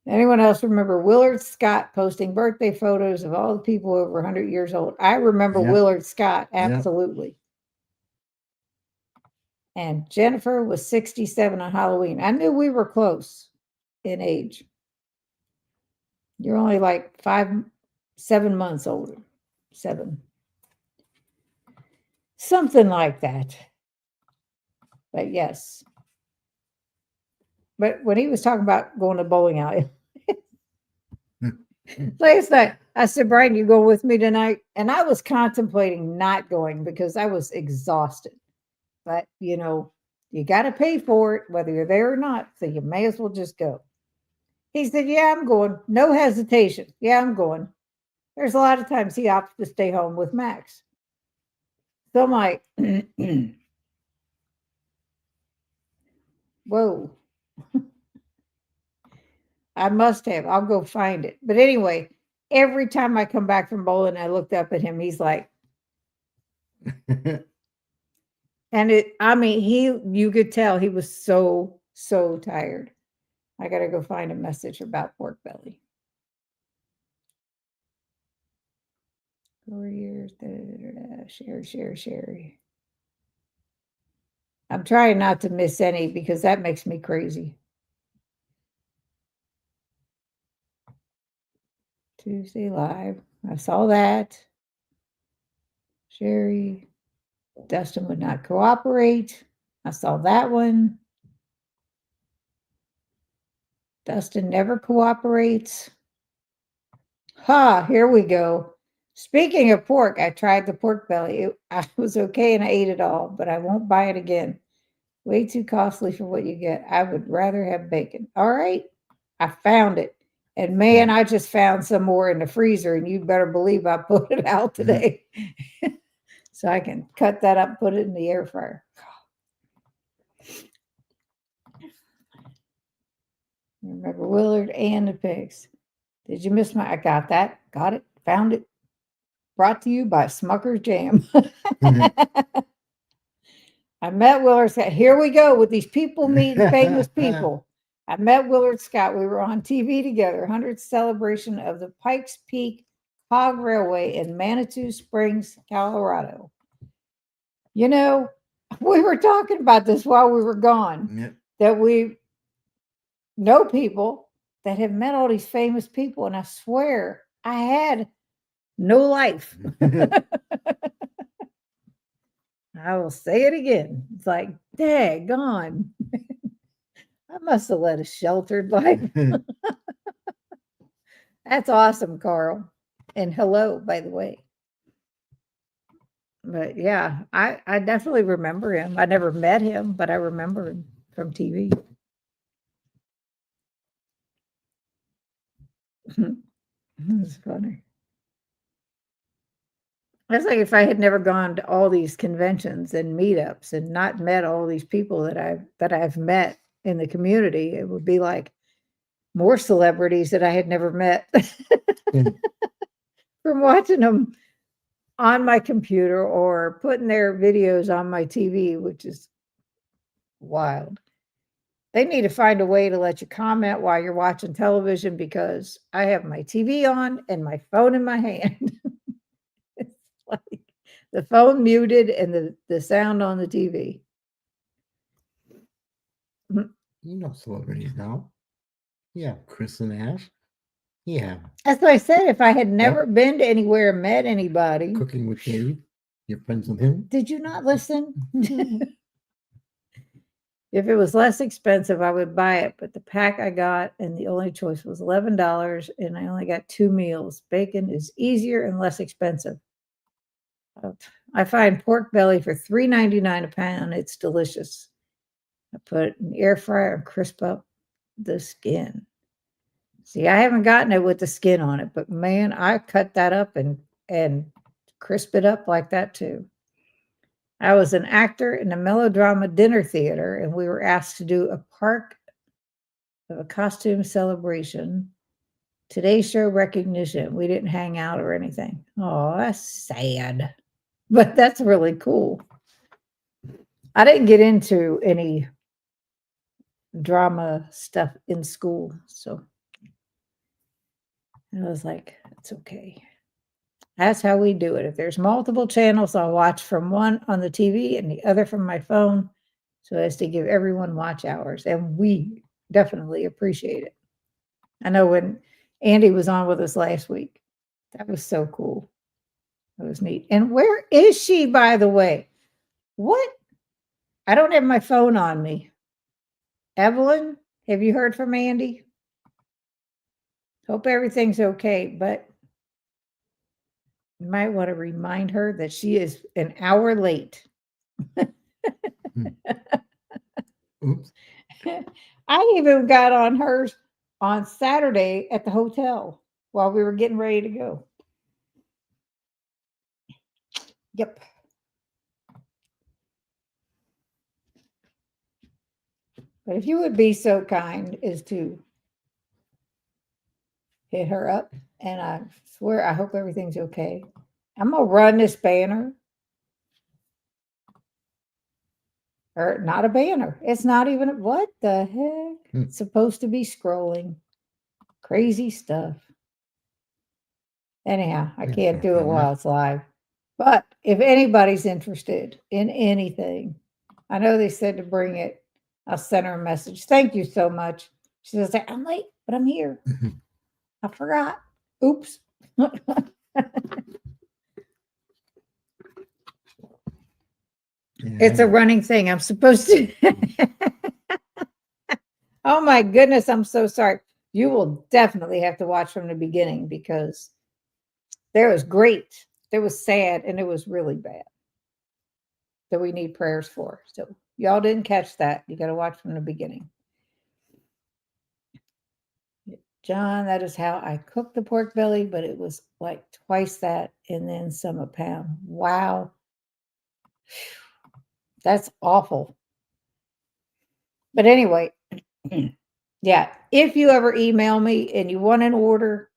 Anyone else remember Willard Scott posting birthday photos of all the people over 100 years old? I remember Yep. Willard Scott, Yep. absolutely. And Jennifer was 67 on Halloween. I knew we were close in age. You're only like 7 months older. 7. Something like that. But yes. But when he was talking about going to bowling alley, last night, I said, Brian, you go with me tonight? And I was contemplating not going because I was exhausted. But, you got to pay for it, whether you're there or not. So you may as well just go. He said, yeah, I'm going. No hesitation. Yeah, I'm going. There's a lot of times he opts to stay home with Max. So I'm like, whoa. I must have. I'll go find it. But anyway, every time I come back from bowling, I looked up at him. He's like, and you could tell he was so tired. I got to go find a message about pork belly. 4 years. Share. I'm trying not to miss any because that makes me crazy. Tuesday live. I saw that. Sherry. Dustin would not cooperate. I saw that one. Dustin never cooperates. Here we go. Speaking of pork, I tried the pork belly. I was okay and I ate it all, but I won't buy it again. Way too costly for what you get. I would rather have bacon. All right. I found it. And man, I just found some more in the freezer, and you better believe I put it out today. So I can cut that up, put it in the air fryer. Remember Willard and the pigs. Did you miss I got that. Got it. Found it. Brought to you by Smucker's Jam. I met Willard Scott. Here we go with these people meeting famous people. I met Willard Scott. We were on TV together. 100th celebration of the Pikes Peak Hog Railway in Manitou Springs, Colorado. We were talking about this while we were gone. Yep. That we know people that have met all these famous people, and I swear I had no life. I will say it again. It's like, daggone. I must have led a sheltered life. That's awesome, Carl. And hello, by the way. But yeah, I definitely remember him. I never met him, but I remember him from TV. It's funny. It's like if I had never gone to all these conventions and meetups and not met all these people that I've met in the community, it would be like more celebrities that I had never met from watching them on my computer or putting their videos on my TV, which is wild. They need to find a way to let you comment while you're watching television because I have my TV on and my phone in my hand. It's like the phone muted and the sound on the TV. Celebrities now. Yeah, Chris and Ash. Yeah. That's what I said. If I had never been to anywhere, met anybody. Cooking with Dave. You're friends with him? Did you not listen? If it was less expensive, I would buy it. But the pack I got, and the only choice was $11, and I only got 2 meals. Bacon is easier and less expensive. I find pork belly for $3.99 a pound. It's delicious. I put it in the air fryer and crisp up the skin. See, I haven't gotten it with the skin on it, but man, I cut that up and crisp it up like that too. I was an actor in a melodrama dinner theater, and we were asked to do a part of a costume celebration Today's show recognition. We didn't hang out or anything. Oh, that's sad. But that's really cool. I didn't get into any drama stuff in school. So I was like, it's okay. That's how we do it. If there's multiple channels, I'll watch from one on the TV and the other from my phone so as to give everyone watch hours. And we definitely appreciate it. I know when Andy was on with us last week, that was so cool. That was neat. And where is she, by the way? What? I don't have my phone on me. Evelyn, have you heard from Andy? Hope everything's okay, but you might want to remind her that she is an hour late. Oops. I even got on hers on Saturday at the hotel while we were getting ready to go. Yep. But if you would be so kind as to hit her up, and I swear I hope everything's okay. I'm gonna run this banner. Or not a banner. It's not even what the heck? It's supposed to be scrolling. Crazy stuff. Anyhow, I can't do it while it's live. But if anybody's interested in anything, I know they said to bring it. I'll send her a message. Thank you so much. She says, I'm late, but I'm here. I forgot. Oops. It's a running thing. I'm supposed to. Oh my goodness, I'm so sorry. You will definitely have to watch from the beginning because there was great, there was sad, and it was really bad that we need prayers for. So y'all didn't catch that. You got to watch from the beginning. John, that is how I cooked the pork belly, but it was like twice that and then some a pound. Wow. That's awful. But anyway, yeah, if you ever email me and you want an order,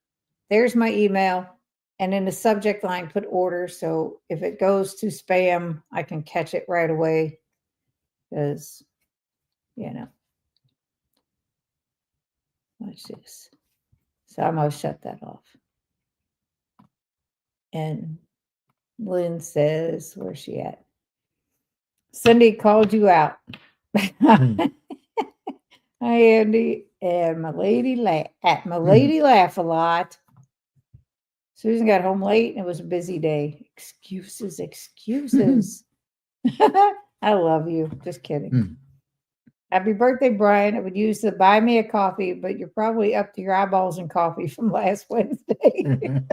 there's my email. And in the subject line, put order. So if it goes to spam, I can catch it right away. Because, watch this. So I'm going to shut that off. And Lynn says, where's she at? Cindy called you out. Hi, Andy. And my lady laugh a lot. Susan got home late and it was a busy day. Excuses. I love you. Just kidding. Happy birthday, Brian. I would use to buy me a coffee, but you're probably up to your eyeballs in coffee from last Wednesday.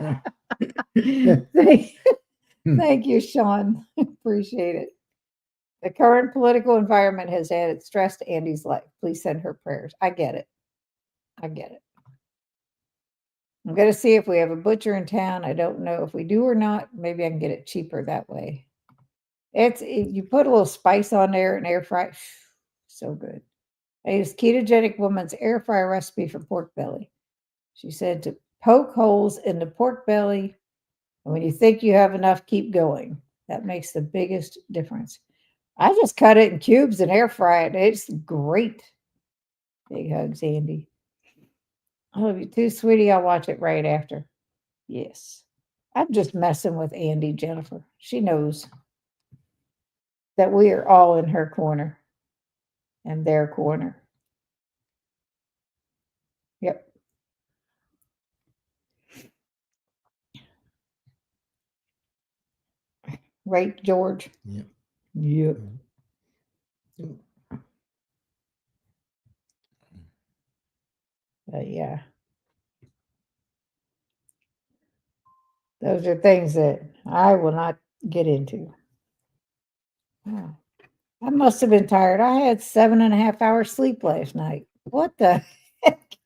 Thank you, Sean. Appreciate it. The current political environment has added stress to Andy's life. Please send her prayers. I get it. I'm going to see if we have a butcher in town. I don't know if we do or not. Maybe I can get it cheaper that way. You put a little spice on there and air fry. So good. I used ketogenic woman's air fryer recipe for pork belly. She said to poke holes in the pork belly. And when you think you have enough, keep going. That makes the biggest difference. I just cut it in cubes and air fry it. It's great. Big hugs, Andy. I love you too, sweetie. I'll watch it right after. Yes. I'm just messing with Andy, Jennifer. She knows that we are all in her corner and their corner. Yep. Right, George? Yep. Yep. But yeah. Those are things that I will not get into. Wow. I must have been tired. I had 7.5 hours sleep last night. What the heck?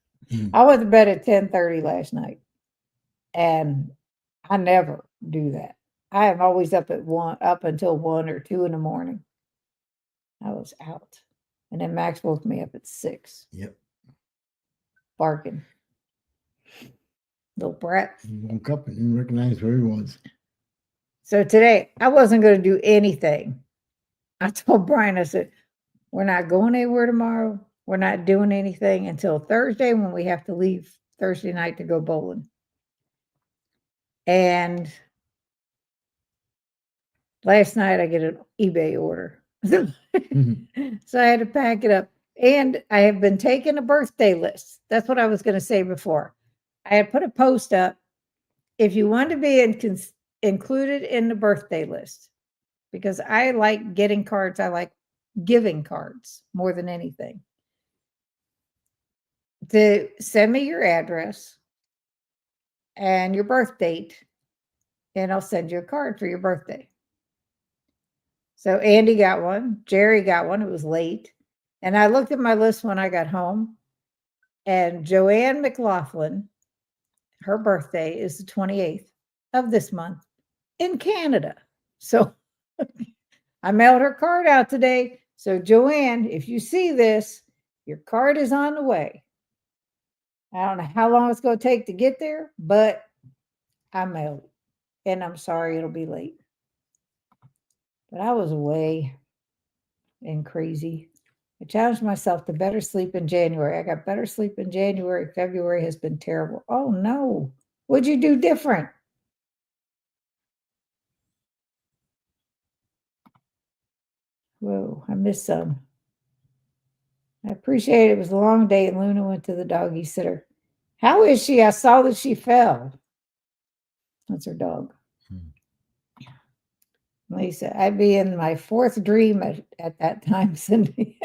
I went to bed at 10:30 last night. And I never do that. I am always up until 1 or 2 in the morning. I was out. And then Max woke me up at 6. Yep. Barking. Little brat. He woke up and didn't recognize where he was. So today, I wasn't going to do anything. I told Brian, I said, we're not going anywhere tomorrow. We're not doing anything until Thursday when we have to leave Thursday night to go bowling. And last night I get an eBay order. So I had to pack it up. And I have been taking a birthday list. That's what I was going to say before. I had put a post up. If you want to be included in the birthday list, because I like getting cards, I like giving cards more than anything. To send me your address and your birth date, and I'll send you a card for your birthday. So Andy got one, Jerry got one. It was late. And I looked at my list when I got home, and Joanne McLaughlin, her birthday is the 28th of this month in Canada. So I mailed her card out today. So Joanne, if you see this, your card is on the way. I don't know how long it's going to take to get there, but I mailed it. And I'm sorry it'll be late. But I was away and crazy. I challenged myself to better sleep in January. I got better sleep in January. February has been terrible. Oh no. What'd you do different? Whoa, I missed some. I appreciate it. It was a long day and Luna went to the doggy sitter. How is she? I saw that she fell. That's her dog. Lisa, I'd be in my fourth dream at that time, Cindy.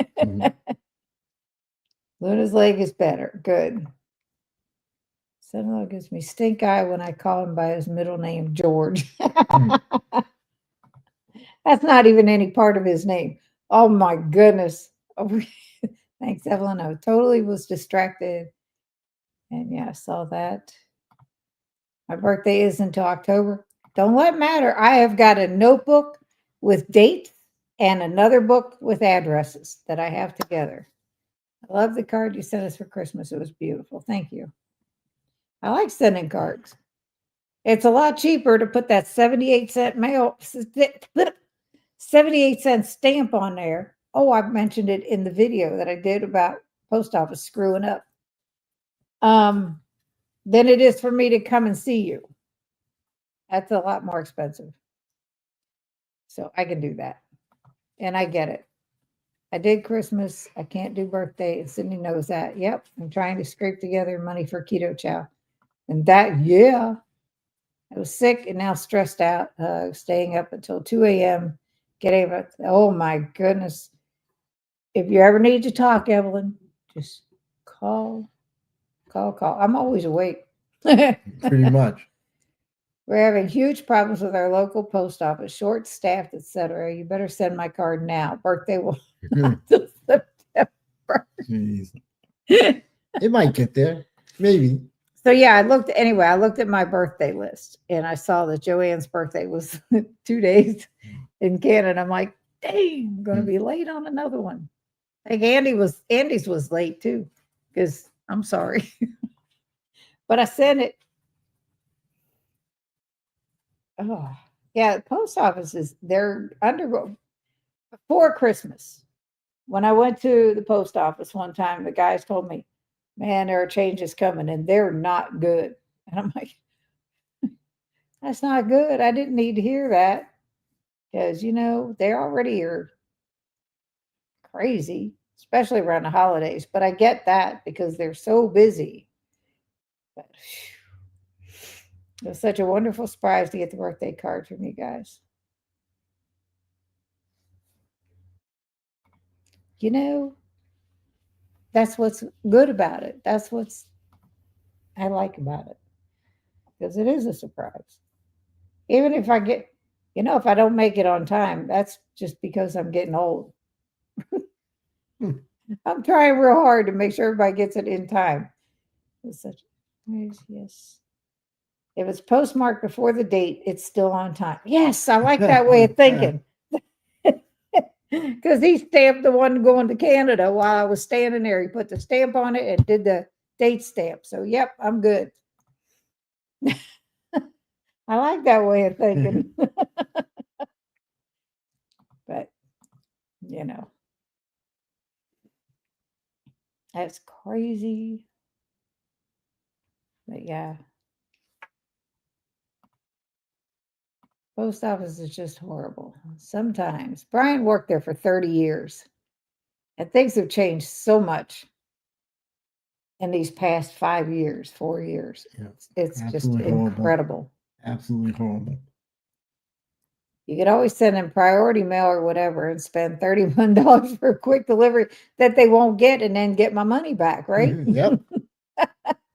Luna's leg is better. Good. Son-in-law gives me stink eye when I call him by his middle name, George. That's not even any part of his name. Oh my goodness. Oh, thanks, Evelyn. I totally was distracted. And yeah, I saw that. My birthday is until October. Don't let it matter. I have got a notebook with dates and another book with addresses that I have together. I love the card you sent us for Christmas. It was beautiful. Thank you. I like sending cards. It's a lot cheaper to put that 78-cent 78-cent stamp on there. Oh, I've mentioned it in the video that I did about post office screwing up. Than it is for me to come and see you. That's a lot more expensive. So I can do that. And I get it. I did Christmas. I can't do birthday. And Cindy knows that. Yep. I'm trying to scrape together money for keto chow. And that, yeah. I was sick and now stressed out, staying up until 2 a.m. Getting up. Oh my goodness. If you ever need to talk, Evelyn, just call. I'm always awake. Pretty much. We're having huge problems with our local post office, short-staffed, etc. You better send my card now. Birthday will not till September. Jeez. It might get there, maybe. So yeah, I looked at my birthday list and I saw that Joanne's birthday was 2 days in Canada. I'm like, dang, I'm gonna be late on another one. I think Andy's was late too, because I'm sorry. But I sent it. Oh, yeah, the post offices, they're undergoing before Christmas. When I went to the post office one time, the guys told me, man, there are changes coming and they're not good. And I'm like, that's not good. I didn't need to hear that because, they already are crazy, especially around the holidays. But I get that because they're so busy. But it was such a wonderful surprise to get the birthday card from you guys. That's what's good about it. That's what's I like about it. Because it is a surprise. Even if I get, if I don't make it on time, that's just because I'm getting old. I'm trying real hard to make sure everybody gets it in time. Yes. If it's postmarked before the date, it's still on time. Yes, I like that way of thinking. Because he stamped the one going to Canada while I was standing there. He put the stamp on it and did the date stamp. So, yep, I'm good. I like that way of thinking. But, you know, that's crazy. But yeah, post office is just horrible. Sometimes. Brian worked there for 30 years, and things have changed so much in these past 5 years, 4 years. Yeah, It's just absolutely horrible. incredible. Absolutely horrible. You could always send them priority mail or whatever and spend $31 for a quick delivery that they won't get and then get my money back, right? Yep.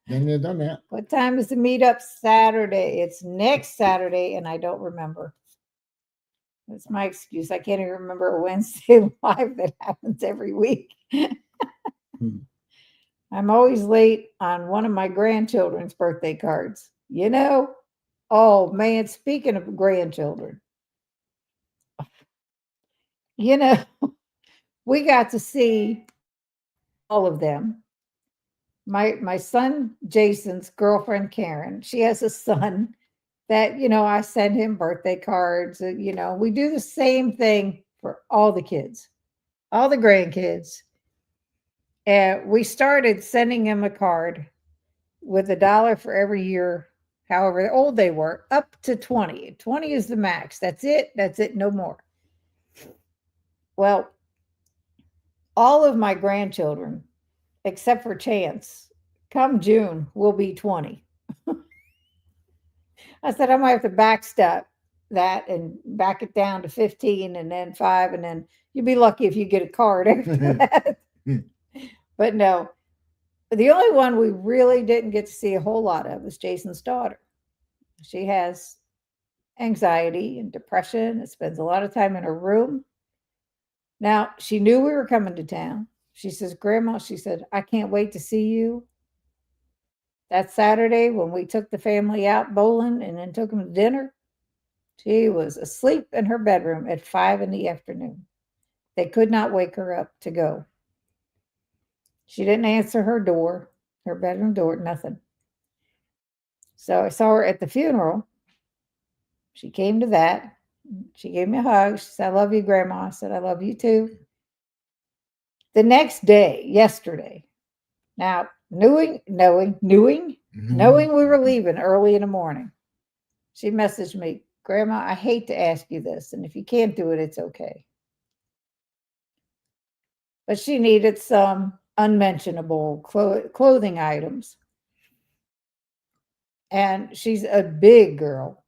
Then they've done that. What time is the meetup Saturday? It's next Saturday, and I don't remember. That's my excuse. I can't even remember a Wednesday live that happens every week. I'm always late on one of my grandchildren's birthday cards. Oh man, speaking of grandchildren, you know, we got to see all of them. My son Jason's girlfriend Karen, she has a son that, I send him birthday cards. We do the same thing for all the kids, all the grandkids. And we started sending him a card with $1 for every year, however old they were, up to 20. 20 is the max. That's it. No more. Well, all of my grandchildren, except for Chance, come June, will be 20. I said, I might have to backstep that and back it down to 15 and then 5. And then you'll be lucky if you get a card after that. But no, the only one we really didn't get to see a whole lot of was Jason's daughter. She has anxiety and depression and spends a lot of time in her room. Now, she knew we were coming to town. She says, Grandma, she said, I can't wait to see you. That Saturday when we took the family out bowling and then took them to dinner, she was asleep in her bedroom at 5 p.m. They could not wake her up to go. She didn't answer her door, her bedroom door, nothing. So I saw her at the funeral. She came to that. She gave me a hug. She said, I love you, Grandma. I said, I love you too. The next day, yesterday, now knowing we were leaving early in the morning, she messaged me, Grandma, I hate to ask you this, and if you can't do it, it's okay. But she needed some unmentionable clothing items. And she's a big girl.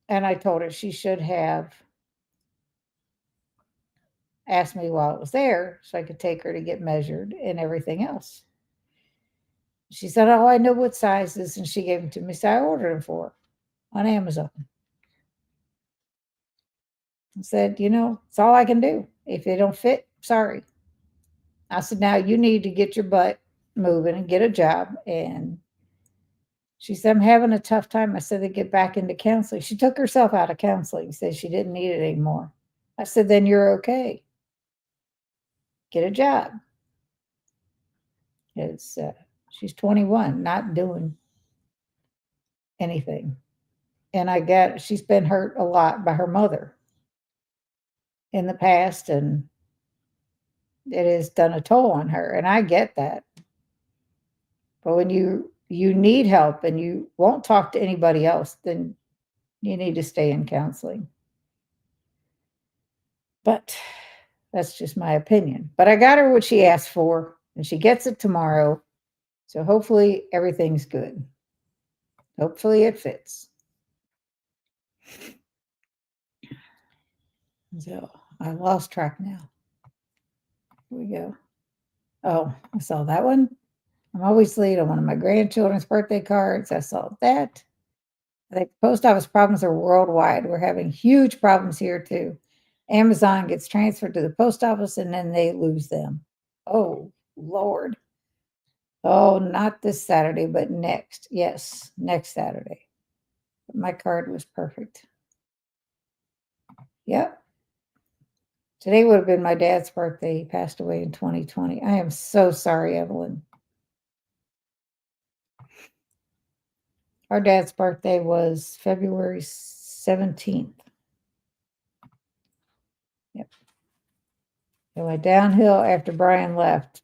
And I told her she should have asked me while it was there so I could take her to get measured and everything else. She said, oh, I know what sizes. And she gave them to me. So I ordered them for her on Amazon. I said, it's all I can do. If they don't fit, sorry. I said, now you need to get your butt moving and get a job. And she said, I'm having a tough time. I said, to get back into counseling. She took herself out of counseling, said she didn't need it anymore. I said, then you're okay. Get a job. She's 21, not doing anything. And she's been hurt a lot by her mother in the past, and it has done a toll on her. And I get that. But when you need help and you won't talk to anybody else, then you need to stay in counseling. But that's just my opinion. But I got her what she asked for, and she gets it tomorrow. So hopefully everything's good. Hopefully it fits. So I lost track now. Here we go. Oh, I saw that one. I'm always late on one of my grandchildren's birthday cards. I saw that. I think post office problems are worldwide. We're having huge problems here too. Amazon gets transferred to the post office and then they lose them. Oh, Lord. Oh, not this Saturday, but next. Yes, next Saturday. My card was perfect. Yep. Today would have been my dad's birthday. He passed away in 2020. I am so sorry, Evelyn. Our dad's birthday was February 17th. Yep. It went downhill after Brian left.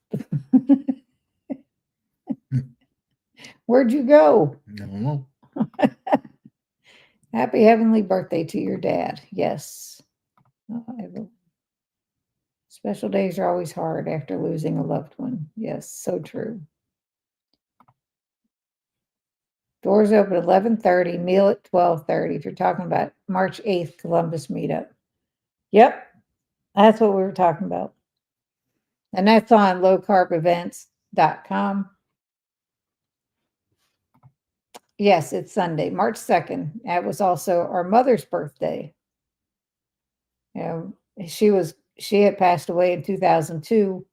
Where'd you go? I don't know. Happy heavenly birthday to your dad. Yes. Special days are always hard after losing a loved one. Yes, so true. Doors open 11:30, meal at 12:30. If you're talking about March 8th Columbus meetup. Yep, that's what we were talking about. And that's on lowcarbevents.com. Yes, it's Sunday, March 2nd. That was also our mother's birthday. You know, she had passed away in 2002.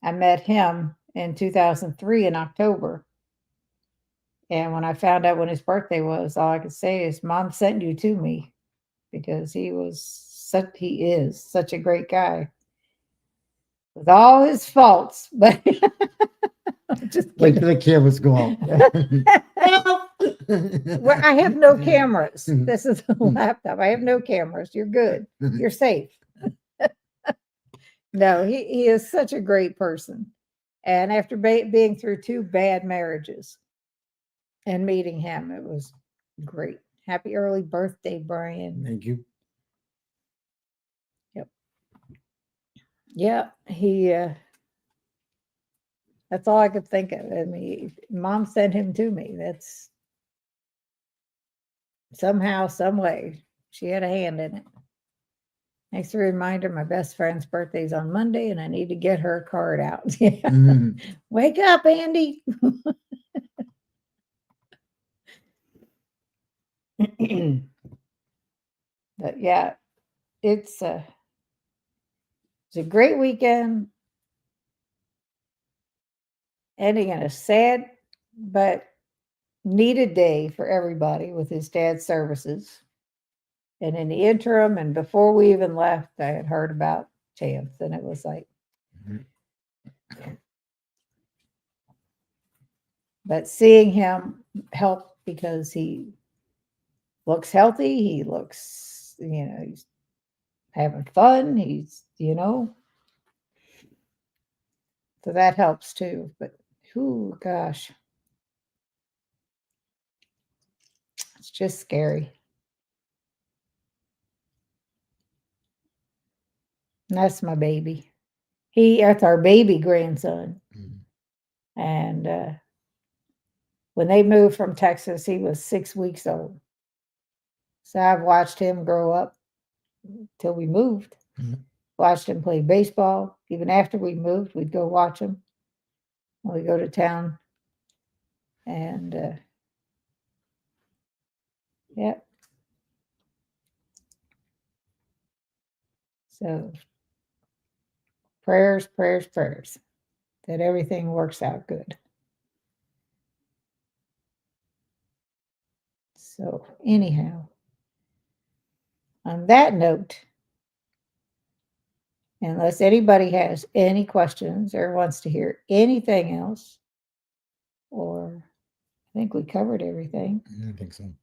I met him in 2003 in October. And when I found out when his birthday was, all I could say is, Mom sent you to me, because he is such a great guy with all his faults. But just Wait till the cameras go out. well, I have no cameras. This is a laptop. I have no cameras. You're good. You're safe. No, he is such a great person. And after being through 2 bad marriages and meeting him, it was great. Happy early birthday, Brian. Thank you. Yep. Yeah, that's all I could think of. I mean, Mom sent him to me. That's somehow, some way, she had a hand in it. Thanks for the reminder. My best friend's birthday's on Monday, and I need to get her card out. Yeah. Mhm. Wake up, Andy. But yeah, it's a great weekend, ending in a sad but needed day for everybody with his dad's services. And in the interim, and before we even left, I had heard about Chance, and it was like, Mhm. but seeing him help, because he looks healthy, he looks, he's having fun, so that helps too. But whoo, gosh, it's just scary. And that's my baby. That's our baby grandson. Mhm. And when they moved from Texas, he was 6 weeks old. So I've watched him grow up till we moved. Mhm. Watched him play baseball. Even after we moved, we'd go watch him when we go to town. And yeah. So prayers, prayers, prayers that everything works out good. So anyhow, on that note, unless anybody has any questions or wants to hear anything else, or I think we covered everything. I think so.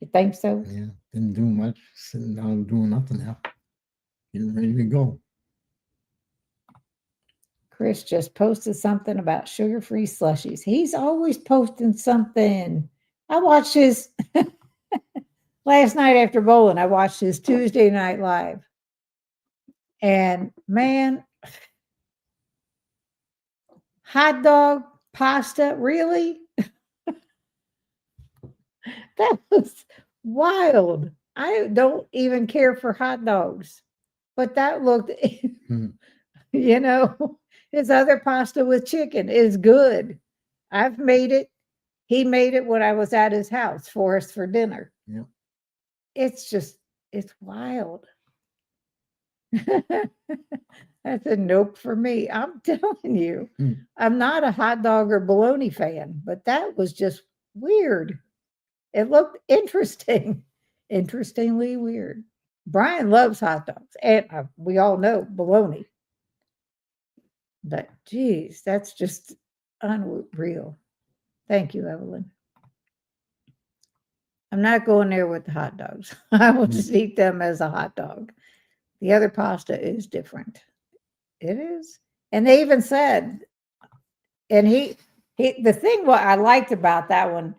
You think so? Yeah. Didn't do much. Sitting down doing nothing now. Getting ready to go. Chris just posted something about sugar-free slushies. He's always posting something. I watched his last night after bowling. I watched his Tuesday Night Live. And man, hot dog, pasta, really? That was wild. I don't even care for hot dogs, but that looked, Mhm. his other pasta with chicken is good. I've made it. He made it when I was at his house for us for dinner. Yep. It's wild. That's a nope for me. I'm telling you, I'm not a hot dog or bologna fan, but that was just weird. It looked interesting, interestingly weird. Brian loves hot dogs, and we all know bologna. But geez, that's just unreal. Thank you, Evelyn. I'm not going there with the hot dogs. I will Mm. just eat them as a hot dog. The other pasta is different. It is. And they even said, and the thing what I liked about that one,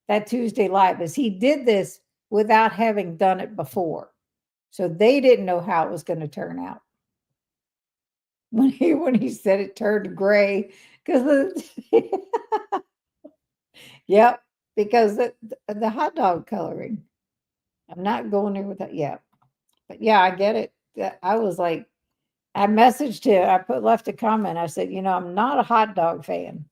that Tuesday live, is he did this without having done it before. So they didn't know how it was going to turn out. When he said it turned gray, because yep, because the hot dog coloring. I'm not going there with that. Yeah. But yeah, I get it. I was like, I messaged him, left a comment. I said, I'm not a hot dog fan,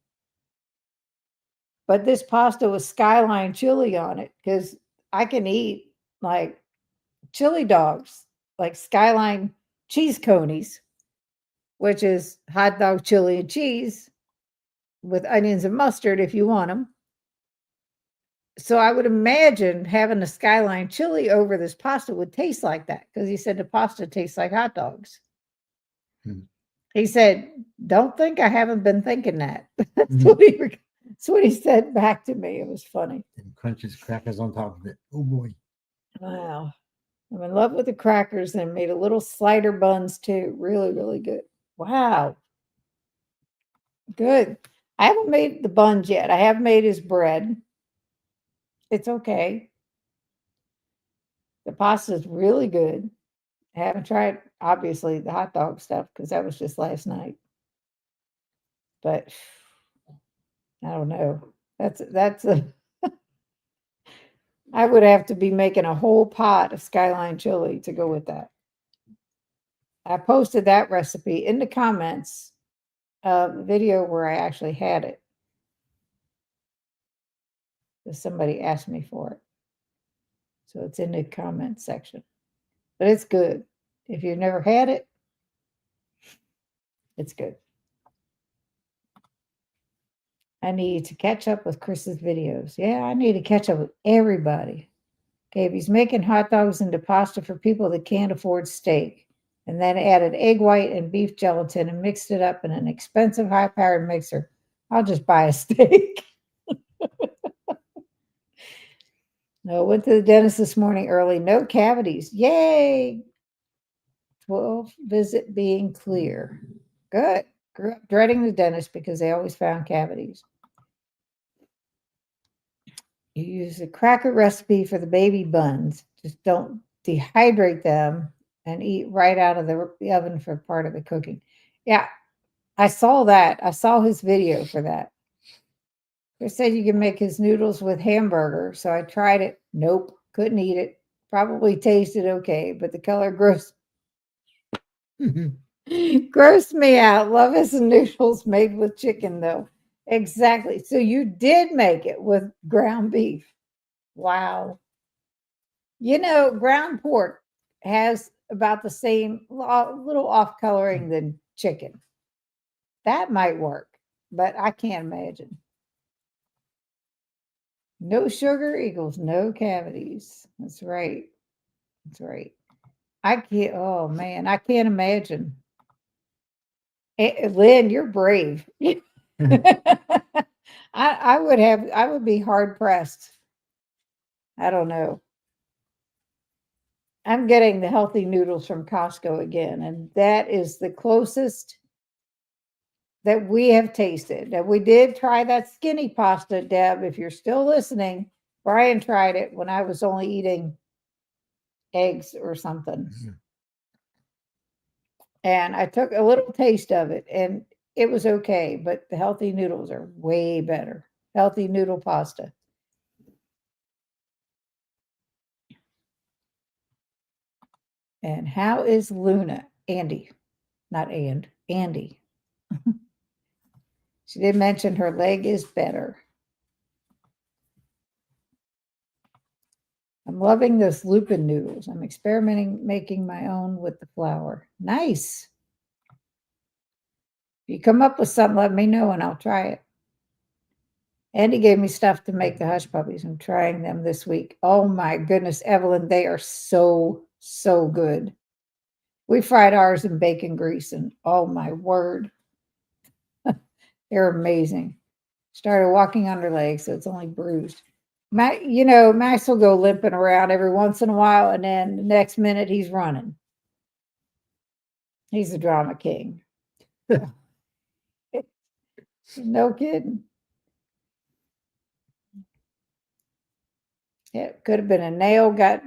but this pasta with skyline chili on it, because I can eat like chili dogs, like skyline cheese conies, which is hot dog chili and cheese with onions and mustard if you want them. So I would imagine having a skyline chili over this pasta would taste like that, because he said the pasta tastes like hot dogs. Hmm. He said, "Don't think I haven't been thinking that." That's Mhm. what he said back to me. It was funny. And crunches crackers on top of it. Oh boy. Wow. I'm in love with the crackers, and made a little slider buns too. Really, really good. Wow. Good. I haven't made the buns yet. I have made his bread. It's okay. The pasta is really good. I haven't tried, obviously, the hot dog stuff, because that was just last night. But I don't know. That's a I would have to be making a whole pot of skyline chili to go with that. I posted that recipe in the comments of the video where I actually had it. Somebody asked me for it. So it's in the comment section. But it's good. If you've never had it, it's good. I need to catch up with Chris's videos. Yeah, I need to catch up with everybody. Okay, if he's making hot dogs into pasta for people that can't afford steak, and then added egg white and beef gelatin and mixed it up in an expensive high-powered mixer, I'll just buy a steak. No, went to the dentist this morning early. No cavities. Yay! 12 visit being clear. Good. Grew up dreading the dentist because they always found cavities. You use a cracker recipe for the baby buns. Just don't dehydrate them and eat right out of the oven for part of the cooking. Yeah, I saw that. I saw his video for that. They said you can make his noodles with hamburger. So I tried it. Nope, couldn't eat it. Probably tasted okay, but the color grossed me out. Love his noodles made with chicken, though. Exactly. So you did make it with ground beef. Wow. Ground pork has about the same, little off coloring than chicken. That might work, but I can't imagine. No sugar equals no cavities. That's right. That's right. I can't, oh man, I can't imagine. Lynn, you're brave. I would be hard pressed. I don't know. I'm getting the healthy noodles from Costco again, and that is the closest that we have tasted. And we did try that skinny pasta, Deb. If you're still listening, Brian tried it when I was only eating eggs or something. And I took a little taste of it, and it was okay, but the healthy noodles are way better. Healthy noodle pasta. And how is Luna? Andy, not Andy. She did mention her leg is better. I'm loving those lupin noodles. I'm experimenting making my own with the flour. Nice. If you come up with something, let me know and I'll try it. Andy gave me stuff to make the hush puppies. I'm trying them this week. Oh my goodness, Evelyn, they are so, so good. We fried ours in bacon grease, and oh my word, they're amazing. Started walking on her legs, so it's only bruised. Max will go limping around every once in a while, and then the next minute he's running. He's the drama king. No kidding. It could have been a nail got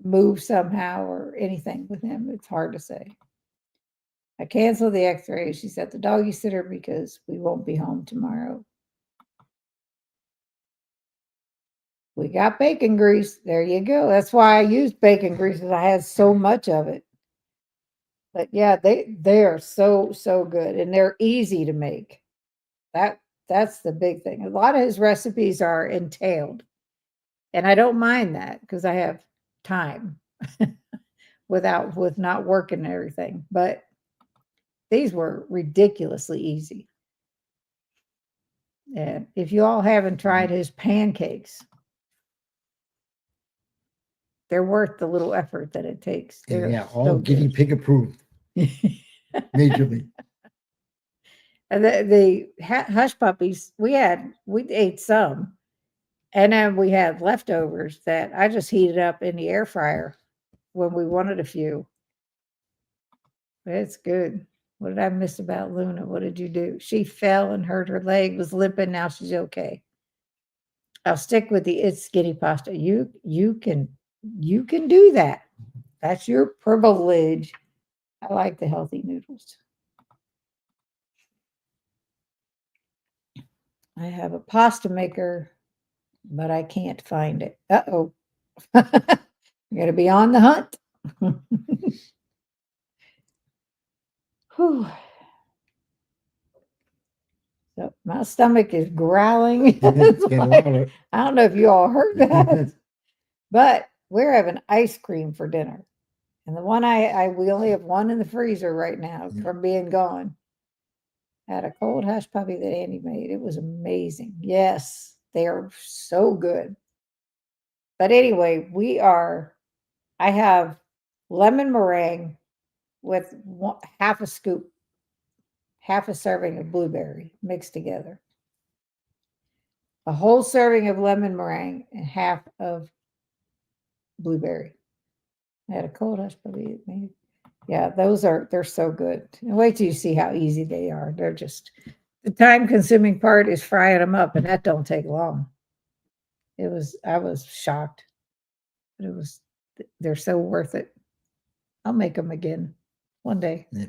moved somehow or anything with him. It's hard to say. I canceled the x-ray. She's at the doggy sitter because we won't be home tomorrow. We got bacon grease. There you go. That's why I used bacon grease, because I had so much of it. But yeah, they are so good, and they're easy to make. That's the big thing. A lot of his recipes are entailed, and I don't mind that because I have time with not working and everything. But these were ridiculously easy. And if you all haven't tried his pancakes, they're worth the little effort that it takes. They're Yeah, all so guinea good. pig approved. Majorly. And the hush puppies, we ate some, and then we had leftovers that I just heated up in the air fryer when we wanted a few. It's good. What did I miss about Luna? What did you do? She fell and hurt her leg, was limping. Now she's okay. I'll stick with the it's skinny pasta. You can do that. That's your privilege. I like the healthy noodles. I have a pasta maker, but I can't find it. Uh-oh. You're going to be on the hunt. Whew. So my stomach is growling. It's getting louder. I don't know if you all heard that, but we're having ice cream for dinner. And the one we only have one in the freezer right now from being gone. I had a cold hush puppy that Andy made. It was amazing. Yes, they are so good. But anyway, I have lemon meringue with half a scoop, half a serving of blueberry mixed together. A whole serving of lemon meringue and half of blueberry. I had a cold hush puppy made. Yeah, they're so good. And wait till you see how easy they are. They're just, the time consuming part is frying them up, and that don't take long. I was shocked, but they're so worth it. I'll make them again one day. Yeah.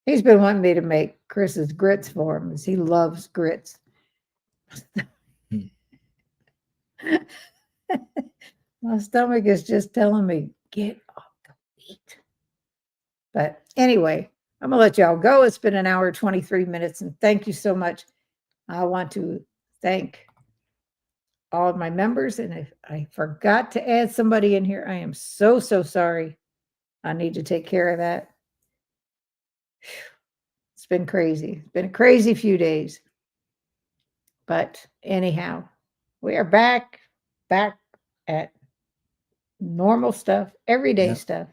He's been wanting me to make Chris's grits for him, because he loves grits. My stomach is just telling me, get up, go eat. But anyway, I'm going to let y'all go. It's been an hour, 23 minutes, and thank you so much. I want to thank all of my members, and if I forgot to add somebody in here, I am so sorry. I need to take care of that. It's been crazy. It's been a crazy few days. But anyhow, we are back at normal stuff, everyday stuff.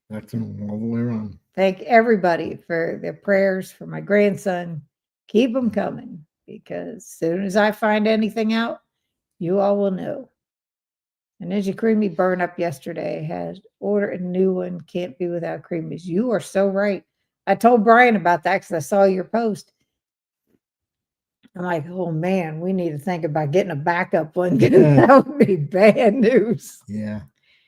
That's all the way around. Thank everybody for their prayers for my grandson. Keep them coming, because as soon as I find anything out, you all will know. And as your creamy burn up yesterday, had ordered a new one. Can't be without creamies. You are so right. I told Brian about that because I saw your post. I'm like, oh man, we need to think about getting a backup one. That would be bad news. Yeah.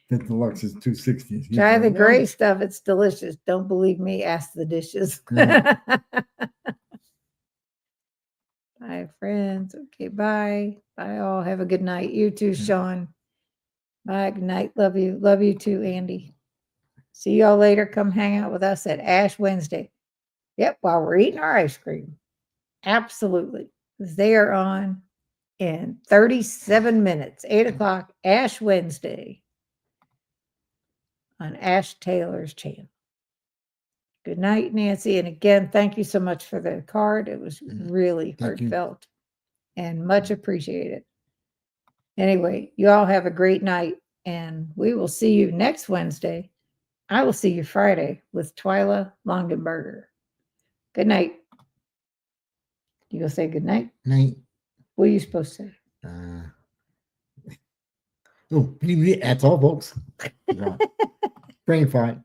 The deluxe is $260. Try the gray stuff. It's delicious. Don't believe me? Ask the dishes. Yeah. Bye, friends. Okay, bye. Bye, all. Have a good night. You too, Sean. Bye. Good night. Love you. Love you too, Andy. See y'all later. Come hang out with us at Ash Wednesday. Yep, while we're eating our ice cream. Absolutely. They are on in 37 minutes, 8 o'clock, Ash Wednesday on Ash Taylor's channel. Good night, Nancy. And again, thank you so much for the card. It was really heartfelt and much appreciated. Anyway, you all have a great night, and we will see you next Wednesday. I will see you Friday with Twyla Longenberger. Good night. You go say good night? Night. What are you supposed to say? Oh, that's all, folks. Brain fart.